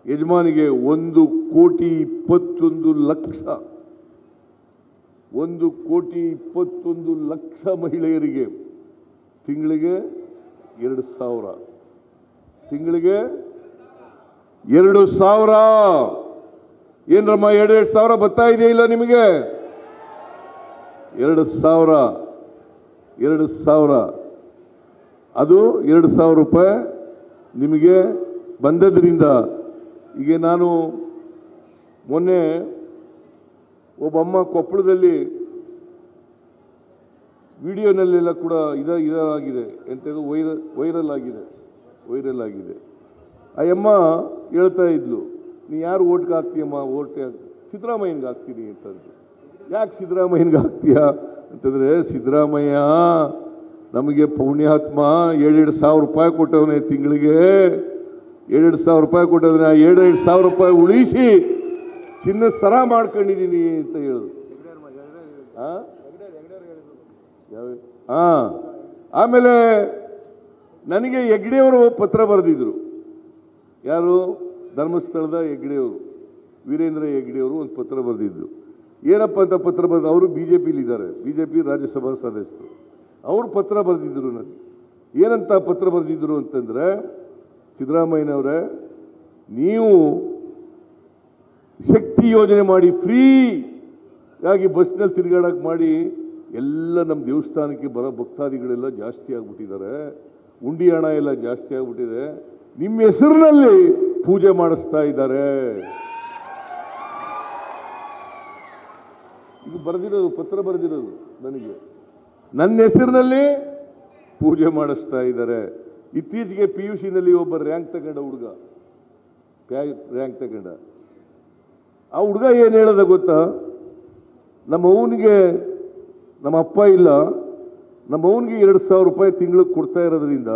1,21,00,000 1,21,00,000 ಮಹಿಳೆಯರಿಗೆ ತಿಂಗಳಿಗೆ 2,000, ತಿಂಗಳಿಗೆ 2,000. ಏನ್ರಮ್ಮ 2,000 ಬರ್ತಾ ಇದೆಯಾ ಇಲ್ಲ ನಿಮಗೆ? 2,000 ಅದು 2,000 ರೂಪಾಯಿ ನಿಮಗೆ ಬಂದದ್ರಿಂದ. ಈಗ ನಾನು ಮೊನ್ನೆ ಒಬ್ಬಮ್ಮ ಕೊಪ್ಪಳದಲ್ಲಿ ವಿಡಿಯೋನಲ್ಲೆಲ್ಲ ಕೂಡ ಇದಾಗಿದೆ, ಎಂಥದ್ದು ವೈರಲ್ ಆಗಿದೆ. ಆ ಅಮ್ಮ ಹೇಳ್ತಾ ಇದ್ಲು, ನೀ ಯಾರು ಓಟ್ಗೆ ಹಾಕ್ತೀಯಮ್ಮ? ಸಿದ್ದರಾಮಯ್ಯನಿಗೆ ಹಾಕ್ತೀನಿ ಅಂತಂದು. ಯಾಕೆ ಸಿದ್ದರಾಮಯ್ಯನಿಗೆ ಹಾಕ್ತೀಯಾ ಅಂತಂದರೆ, ಸಿದ್ದರಾಮಯ್ಯ ನಮಗೆ ಪುಣ್ಯಾತ್ಮ 2,000 ರೂಪಾಯಿ ಕೊಟ್ಟವನೇ, ತಿಂಗಳಿಗೆ 2,000 ರೂಪಾಯಿ ಕೊಟ್ಟವನೇ. ಆ 2,000 ರೂಪಾಯಿ ಉಳಿಸಿ ಚಿನ್ನದ ಸರ ಮಾಡ್ಕೊಂಡಿದ್ದೀನಿ ಅಂತ ಹೇಳೋದು. ಆಮೇಲೆ ನನಗೆ ಹೆಗ್ಡೆಯವರು ಪತ್ರ ಬರೆದಿದ್ರು. ಯಾರು? ಧರ್ಮಸ್ಥಳದ ಹೆಗ್ಡೆಯವರು, ವೀರೇಂದ್ರ ಹೆಗ್ಡೆಯವರು ಒಂದು ಪತ್ರ ಬರೆದಿದ್ದು. ಏನಪ್ಪ ಅಂತ ಪತ್ರ ಬರೆದು, ಅವರು BJP-ಲಿದ್ದಾರೆ, BJP ರಾಜ್ಯಸಭಾ ಸದಸ್ಯರು. ಅವರು ಪತ್ರ ಬರೆದಿದ್ರು ನನಗೆ. ಏನಂತ ಪತ್ರ ಬರೆದಿದ್ರು ಅಂತಂದರೆ, ಸಿದ್ದರಾಮಯ್ಯನವರೇ, ನೀವು ಶಕ್ತಿ ಯೋಜನೆ ಮಾಡಿ ಫ್ರೀಯಾಗಿ ಬಸ್ನಲ್ಲಿ ತಿರುಗಾಡಕ್ಕೆ ಮಾಡಿ ಎಲ್ಲ ನಮ್ಮ ದೇವಸ್ಥಾನಕ್ಕೆ ಬರೋ ಭಕ್ತಾದಿಗಳೆಲ್ಲ ಜಾಸ್ತಿ ಆಗ್ಬಿಟ್ಟಿದ್ದಾರೆ, ಉಂಡಿ ಹಣ ಎಲ್ಲ ಜಾಸ್ತಿ ಆಗ್ಬಿಟ್ಟಿದೆ, ನಿಮ್ಮ ಹೆಸರಿನಲ್ಲಿ ಪೂಜೆ ಮಾಡಿಸ್ತಾ ಇದ್ದಾರೆ. ಇದು ಬರೆದಿರೋದು, ಪತ್ರ ಬರೆದಿರೋದು ನನಗೆ, ನನ್ನ ಹೆಸರಿನಲ್ಲಿ ಪೂಜೆ ಮಾಡಿಸ್ತಾ ಇದ್ದಾರೆ. ಇತ್ತೀಚೆಗೆ PUC-ನಲ್ಲಿ ಒಬ್ಬ ರ್ಯಾಂಕ್ ತಗೊಂಡ ಹುಡುಗ, ಆ ಹುಡುಗ ಏನು ಹೇಳೋದ ಗೊತ್ತಾ? ನಮ್ಮ ಅವನಿಗೆ ನಮ್ಮ ಅಪ್ಪ ಇಲ್ಲ, ನಮ್ಮ ಅವನಿಗೆ 2,000 ರೂಪಾಯಿ ತಿಂಗಳಿಗೆ ಕೊಡ್ತಾ ಇರೋದ್ರಿಂದ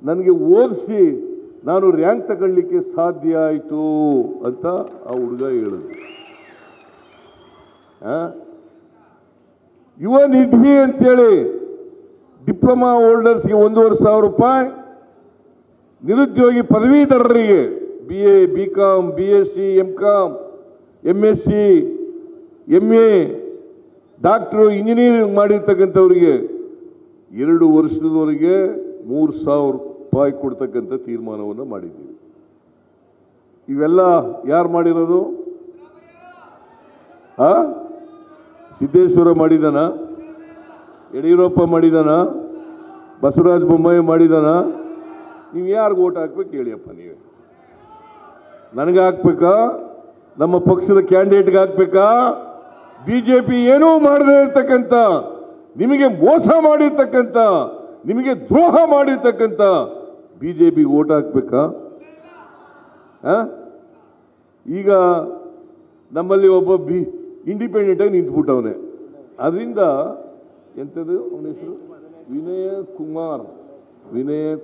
ನನಗೆ ಓದಿಸಿ ನಾನು ರ್ಯಾಂಕ್ ತಗೊಳ್ಳಿಕ್ಕೆ ಸಾಧ್ಯ ಆಯಿತು ಅಂತ ಆ ಹುಡುಗ ಹೇಳಿದ್ರು. ಯುವ ನಿಧಿ ಅಂತೇಳಿ ಡಿಪ್ಲೊಮಾ ಹೋಲ್ಡರ್ಸ್ಗೆ 1,500 ರೂಪಾಯಿ, ನಿರುದ್ಯೋಗಿ ಪದವೀಧರರಿಗೆ BA, BCom, BSc, MCom, MSc, MA, doctor, engineering ಮಾಡಿರ್ತಕ್ಕಂಥವ್ರಿಗೆ 2 ವರ್ಷದವರೆಗೆ 3,000 ರೂಪಾಯಿ ಕೊಡ್ತಕ್ಕಂಥ ತೀರ್ಮಾನವನ್ನು ಮಾಡಿದ್ದೀವಿ. ಇವೆಲ್ಲ ಯಾರು ಮಾಡಿರೋದು? ಸಿದ್ದೇಶ್ವರ ಮಾಡಿದಾನ? ಯಡಿಯೂರಪ್ಪ ಮಾಡಿದಾನ, ಬಸವರಾಜ ಬೊಮ್ಮಾಯಿ ಮಾಡಿದಾನ? ನೀವು ಯಾರಿಗೆ ಓಟ್ ಹಾಕ್ಬೇಕು ಹೇಳಿಯಪ್ಪ? ನೀವೇ ನನಗೆ ಹಾಕ್ಬೇಕಾ? ನಮ್ಮ ಪಕ್ಷದ ಕ್ಯಾಂಡಿಡೇಟ್ಗೆ ಹಾಕ್ಬೇಕಾ? ಬಿಜೆಪಿ ಏನೂ ಮಾಡದೇ ಇರ್ತಕ್ಕಂಥ, ನಿಮಗೆ ಮೋಸ ಮಾಡಿರ್ತಕ್ಕಂಥ, ನಿಮಗೆ ದ್ರೋಹ ಮಾಡಿರ್ತಕ್ಕಂಥ ಬಿಜೆಪಿಗೆ ಓಟ್ ಹಾಕ್ಬೇಕಾ? ಈಗ ನಮ್ಮಲ್ಲಿ ಒಬ್ಬ ಇಂಡಿಪೆಂಡೆಂಟ್ ಆಗಿ ನಿಂತ್ಬಿಟ್ಟವನೆ. ಅದರಿಂದ ಎಂಥದ್ದು ಅವನ ಹೆಸರು? ವಿನಯ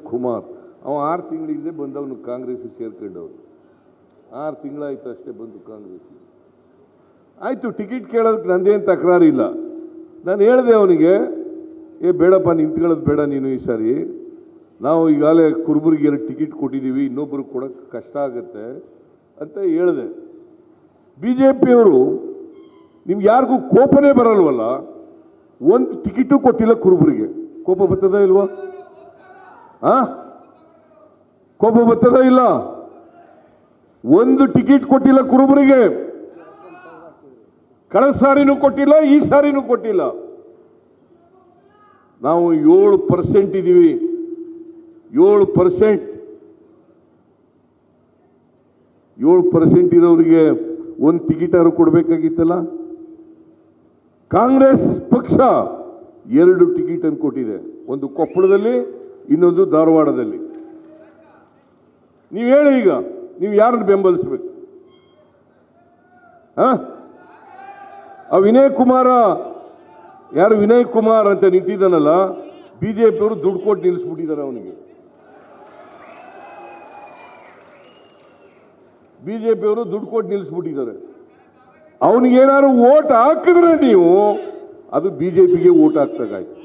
ಕುಮಾರ್. ಅವ 6 ತಿಂಗಳಿಂದ ಬಂದವನು ಕಾಂಗ್ರೆಸ್ಗೆ ಸೇರ್ಕೊಂಡವನು. 6 ತಿಂಗಳಾಯ್ತು ಅಷ್ಟೇ ಬಂದು ಕಾಂಗ್ರೆಸ್. ಆಯಿತು, ಟಿಕೆಟ್ ಕೇಳೋದಕ್ಕೆ ನಂದೇನು ತಕರಾರಿಲ್ಲ. ನಾನು ಹೇಳಿದೆ ಅವನಿಗೆ, ಬೇಡಪ್ಪ ನಿಂತ್ಕೊಳ್ಳೋದು ಬೇಡ ನೀನು ಈ ಸಾರಿ, ನಾವು ಈಗಾಗಲೇ ಕುರುಬರಿಗೆ 2 ಟಿಕೆಟ್ ಕೊಟ್ಟಿದ್ದೀವಿ, ಇನ್ನೊಬ್ಬರಿಗೆ ಕೊಡೋಕ್ಕೆ ಕಷ್ಟ ಆಗುತ್ತೆ ಅಂತ ಹೇಳಿದೆ. ಬಿ ಜೆ ಪಿಯವರು ನಿಮ್ಗೆ ಯಾರಿಗೂ ಕೋಪನೇ ಬರಲ್ವಲ್ಲ, 1 ಟಿಕೆಟು ಕೊಟ್ಟಿಲ್ಲ ಕುರುಬರಿಗೆ. ಕೋಪ ಬರ್ತದ ಇಲ್ವಾ? ಕೋಪ ಬರ್ತದ ಇಲ್ಲ? 1 ಟಿಕೆಟ್ ಕೊಟ್ಟಿಲ್ಲ ಕುರುಬರಿಗೆ. ಕಳೆದ ಸಾರಿನೂ ಕೊಟ್ಟಿಲ್ಲ, ಈ ಸಾರಿನೂ ಕೊಟ್ಟಿಲ್ಲ. ನಾವು 7% ಇದ್ದೀವಿ. 7% ಇರೋರಿಗೆ 1 ಟಿಕೆಟ್ ಆದ್ರೂ ಕೊಡಬೇಕಾಗಿತ್ತಲ್ಲ. ಕಾಂಗ್ರೆಸ್ ಪಕ್ಷ 2 ಟಿಕೆಟ್ ಅನ್ನು ಕೊಟ್ಟಿದೆ, ಒಂದು ಕೊಪ್ಪಳದಲ್ಲಿ, ಇನ್ನೊಂದು ಧಾರವಾಡದಲ್ಲಿ. ನೀವು ಹೇಳಿ, ಈಗ ನೀವು ಯಾರನ್ನು ಬೆಂಬಲಿಸಬೇಕು? ವಿನಯ್ ಕುಮಾರ, ಯಾರು ವಿನಯ್ ಕುಮಾರ್ ಅಂತ ನಿಂತಿದ್ದಾನಲ್ಲ, ಬಿಜೆಪಿಯವರು ದುಡ್ಡು ಕೊಟ್ಟು ನಿಲ್ಲಿಸ್ಬಿಟ್ಟಿದ್ದಾರೆ ಅವನಿಗೆ. ಬಿಜೆಪಿಯವರು ದುಡ್ಡು ಕೊಟ್ಟು ನಿಲ್ಲಿಸ್ಬಿಟ್ಟಿದ್ದಾರೆ. ಅವನಿಗೇನಾದ್ರು ಓಟ್ ಹಾಕಿದ್ರೆ ನೀವು, ಅದು ಬಿಜೆಪಿಗೆ ಓಟ್ ಹಾಕ್ದಾಗಾಯ್ತು.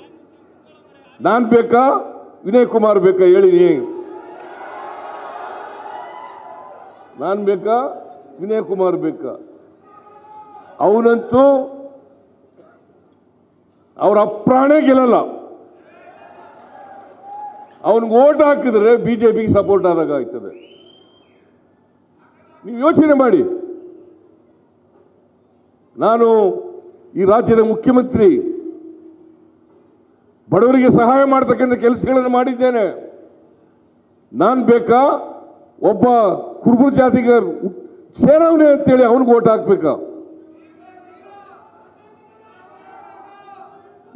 ನಾನು ಬೇಕಾ ವಿನಯ್ ಕುಮಾರ್ ಬೇಕಾ ಹೇಳಿ? ನಾನು ಬೇಕಾ ವಿನಯ್ ಕುಮಾರ್ ಬೇಕಾ? ಅವನಂತೂ ಅವ್ರ ಅಪ್ರಾಣೆ ಗೆಲ್ಲಲ್ಲ. ಅವನಿಗೆ ಓಟ್ ಹಾಕಿದ್ರೆ ಬಿಜೆಪಿಗೆ ಸಪೋರ್ಟ್ ಆದಾಗ ಆಯ್ತದೆ. ನೀವು ಯೋಚನೆ ಮಾಡಿ. ನಾನು ಈ ರಾಜ್ಯದ ಮುಖ್ಯಮಂತ್ರಿ, ಬಡವರಿಗೆ ಸಹಾಯ ಮಾಡ್ತಕ್ಕಂಥ ಕೆಲಸಗಳನ್ನು ಮಾಡಿದ್ದೇನೆ. ನಾನು ಬೇಕಾ ಒಬ್ಬ ಕುರುಬ ಜಾತಿಗೆ ಸೇರವನೇ ಅಂತೇಳಿ ಅವನಿಗೆ ಓಟ್ ಹಾಕ್ಬೇಕಾ?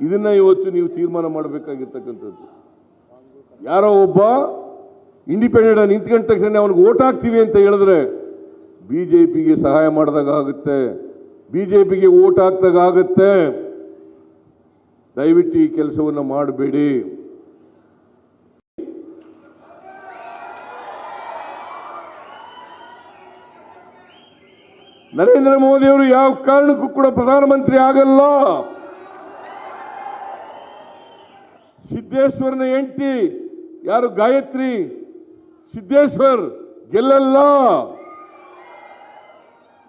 ಇದನ್ನ ಇವತ್ತು ನೀವು ತೀರ್ಮಾನ ಮಾಡಬೇಕಾಗಿರ್ತಕ್ಕಂಥದ್ದು. ಯಾರೋ ಒಬ್ಬ ಇಂಡಿಪೆಂಡೆಂಟ್ ನಿಂತ್ಕೊಂಡ ತಕ್ಷಣ ಅವನಿಗೆ ಓಟ್ ಹಾಕ್ತೀವಿ ಅಂತ ಹೇಳಿದ್ರೆ ಬಿಜೆಪಿಗೆ ಸಹಾಯ ಮಾಡಿದಾಗ ಆಗುತ್ತೆ, ಬಿಜೆಪಿಗೆ ಓಟ್ ಹಾಕ್ದಾಗ ಆಗುತ್ತೆ. ದಯವಿಟ್ಟು ಈ ಕೆಲಸವನ್ನು ಮಾಡಬೇಡಿ. ನರೇಂದ್ರ ಮೋದಿ ಅವರು ಯಾವ ಕಾರಣಕ್ಕೂ ಕೂಡ ಪ್ರಧಾನಮಂತ್ರಿ ಆಗಲ್ಲ. ಸಿದ್ದೇಶ್ವರನ ಹೆಂಡತಿ ಯಾರು? ಗಾಯತ್ರಿ ಸಿದ್ದೇಶ್ವರ್ ಗೆಲ್ಲಲ್ಲ.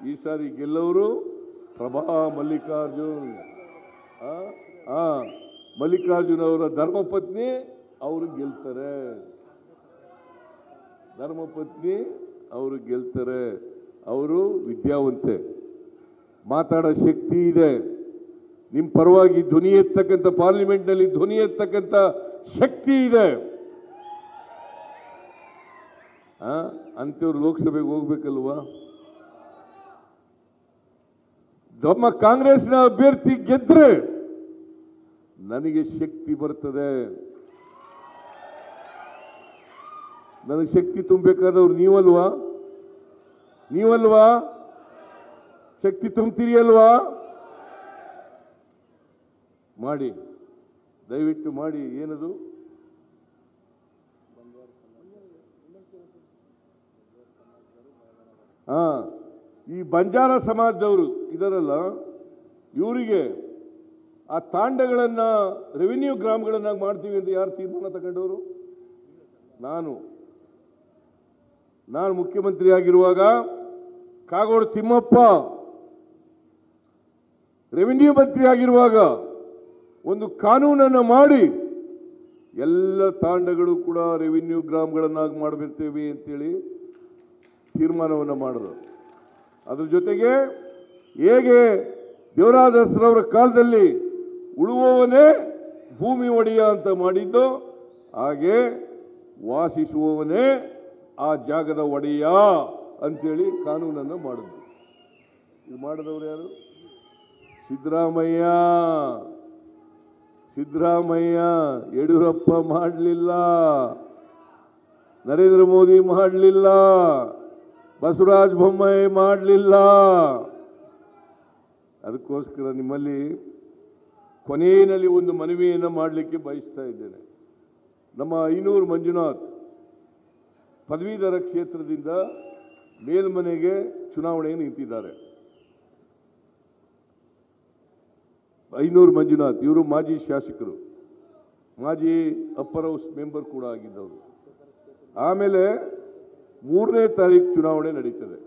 ಈ ಸಾರಿ ಗೆಲ್ಲವರು ಪ್ರಭಾ ಮಲ್ಲಿಕಾರ್ಜುನ್. ಮಲ್ಲಿಕಾರ್ಜುನ್ ಅವರ ಧರ್ಮಪತ್ನಿ ಅವರು ಗೆಲ್ತಾರೆ. ಧರ್ಮಪತ್ನಿ ಅವರು ಗೆಲ್ತಾರೆ. ಅವರು ವಿದ್ಯಾವಂತೆ, ಮಾತಾಡೋ ಶಕ್ತಿ ಇದೆ. ನಿಮ್ಮ ಪರವಾಗಿ ಧ್ವನಿ ಎತ್ತಕ್ಕಂಥ, ಪಾರ್ಲಿಮೆಂಟ್ನಲ್ಲಿ ಧ್ವನಿ ಎತ್ತಕ್ಕಂಥ ಶಕ್ತಿ ಇದೆ. ಅಂಥವ್ರು ಲೋಕಸಭೆಗೆ ಹೋಗ್ಬೇಕಲ್ವಾ? ನಮ್ಮ ಕಾಂಗ್ರೆಸ್ನ ಅಭ್ಯರ್ಥಿ ಗೆದ್ರೆ ನನಗೆ ಶಕ್ತಿ ಬರ್ತದೆ. ನನಗೆ ಶಕ್ತಿ ತುಂಬಬೇಕಾದವ್ರು ನೀವಲ್ವಾ? ಶಕ್ತಿ ತುಂಬ್ತೀರಿ ಅಲ್ವಾ? ಮಾಡಿ, ದಯವಿಟ್ಟು ಮಾಡಿ. ಏನದು? ಈ ಬಂಜಾರ ಸಮಾಜದವರು ಇದರಲ್ಲ, ಇವರಿಗೆ ಆ ತಾಂಡಗಳನ್ನ ರೆವಿನ್ಯೂ ಗ್ರಾಮಗಳನ್ನಾಗಿ ಮಾಡ್ತೀವಿ ಅಂತ ಯಾರು ತೀರ್ಮಾನ ತಗೊಂಡವರು? ನಾನು ಮುಖ್ಯಮಂತ್ರಿ ಆಗಿರುವಾಗ ಕಾಗೋಡು ತಿಮ್ಮಪ್ಪ ರೆವಿನ್ಯೂ ಮಂತ್ರಿ ಆಗಿರುವಾಗ ಒಂದು ಕಾನೂನನ್ನು ಮಾಡಿ ಎಲ್ಲ ತಾಂಡಗಳು ಕೂಡ ರೆವಿನ್ಯೂ ಗ್ರಾಮಗಳನ್ನಾಗಿ ಮಾಡಬಿಡ್ತೇವೆ ಅಂತೇಳಿ ತೀರ್ಮಾನವನ್ನು ಮಾಡಿದ್ರು. ಅದ್ರ ಜೊತೆಗೆ ಹೇಗೆ ದೇವರಾಜ ಅರಸರವರ ಕಾಲದಲ್ಲಿ ಉಳುವವನೇ ಭೂಮಿ ಒಡೆಯ ಅಂತ ಮಾಡಿದ್ದು, ಹಾಗೆ ವಾಸಿಸುವವನೇ ಆ ಜಾಗದ ಒಡೆಯ ಅಂತೇಳಿ ಕಾನೂನನ್ನು ಮಾಡಿದ್ರು. ಇದು ಮಾಡಿದವರು ಯಾರು? ಸಿದ್ದರಾಮಯ್ಯ. ಯಡಿಯೂರಪ್ಪ ಮಾಡಲಿಲ್ಲ, ನರೇಂದ್ರ ಮೋದಿ ಮಾಡಲಿಲ್ಲ, ಬಸವರಾಜ ಬೊಮ್ಮಾಯಿ ಮಾಡಲಿಲ್ಲ. ಅದಕ್ಕೋಸ್ಕರ ನಿಮ್ಮಲ್ಲಿ ಕೊನೆಯಲ್ಲಿ ಒಂದು ಮನವಿಯನ್ನು ಮಾಡಲಿಕ್ಕೆ ಬಯಸ್ತಾ ಇದ್ದೇನೆ. ನಮ್ಮ ಐನೂರು ಮಂಜುನಾಥ್ ಪದವೀಧರ ಕ್ಷೇತ್ರದಿಂದ ಮೇಲ್ಮನೆಗೆ ಚುನಾವಣೆಗೆ ನಿಂತಿದ್ದಾರೆ. ಐನೂರು ಮಂಜುನಾಥ್ ಇವರು ಮಾಜಿ ಶಾಸಕರು, ಮಾಜಿ ಅಪ್ಪರ್ ಹೌಸ್ ಮೆಂಬರ್ ಕೂಡ ಆಗಿದ್ದವರು. ಆಮೇಲೆ 3ನೇ ತಾರೀಕು ಚುನಾವಣೆ ನಡೀತದೆ.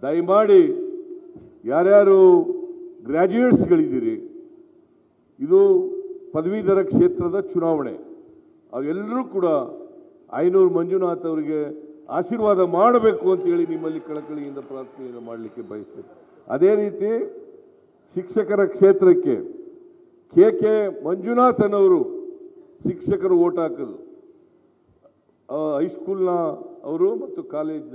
ದಯಮಾಡಿ ಯಾರ್ಯಾರು ಗ್ರ್ಯಾಜುಯೇಟ್ಸ್ಗಳಿದ್ದೀರಿ, ಇದು ಪದವೀಧರ ಕ್ಷೇತ್ರದ ಚುನಾವಣೆ, ಅವೆಲ್ಲರೂ ಕೂಡ ಐನೂರು ಮಂಜುನಾಥ್ ಅವರಿಗೆ ಆಶೀರ್ವಾದ ಮಾಡಬೇಕು ಅಂತೇಳಿ ನಿಮ್ಮಲ್ಲಿ ಕಳಕಳಿಯಿಂದ ಪ್ರಾರ್ಥನೆಯನ್ನು ಮಾಡಲಿಕ್ಕೆ ಬಯಸ್ತೇನೆ. ಅದೇ ರೀತಿ ಶಿಕ್ಷಕರ ಕ್ಷೇತ್ರಕ್ಕೆ ಕೆ ಮಂಜುನಾಥನವರು ಶಿಕ್ಷಕರು ಓಟ್ ಹಾಕೋದು, ಹೈಸ್ಕೂಲ್ನ ಅವರು ಮತ್ತು ಕಾಲೇಜ್ನವರು.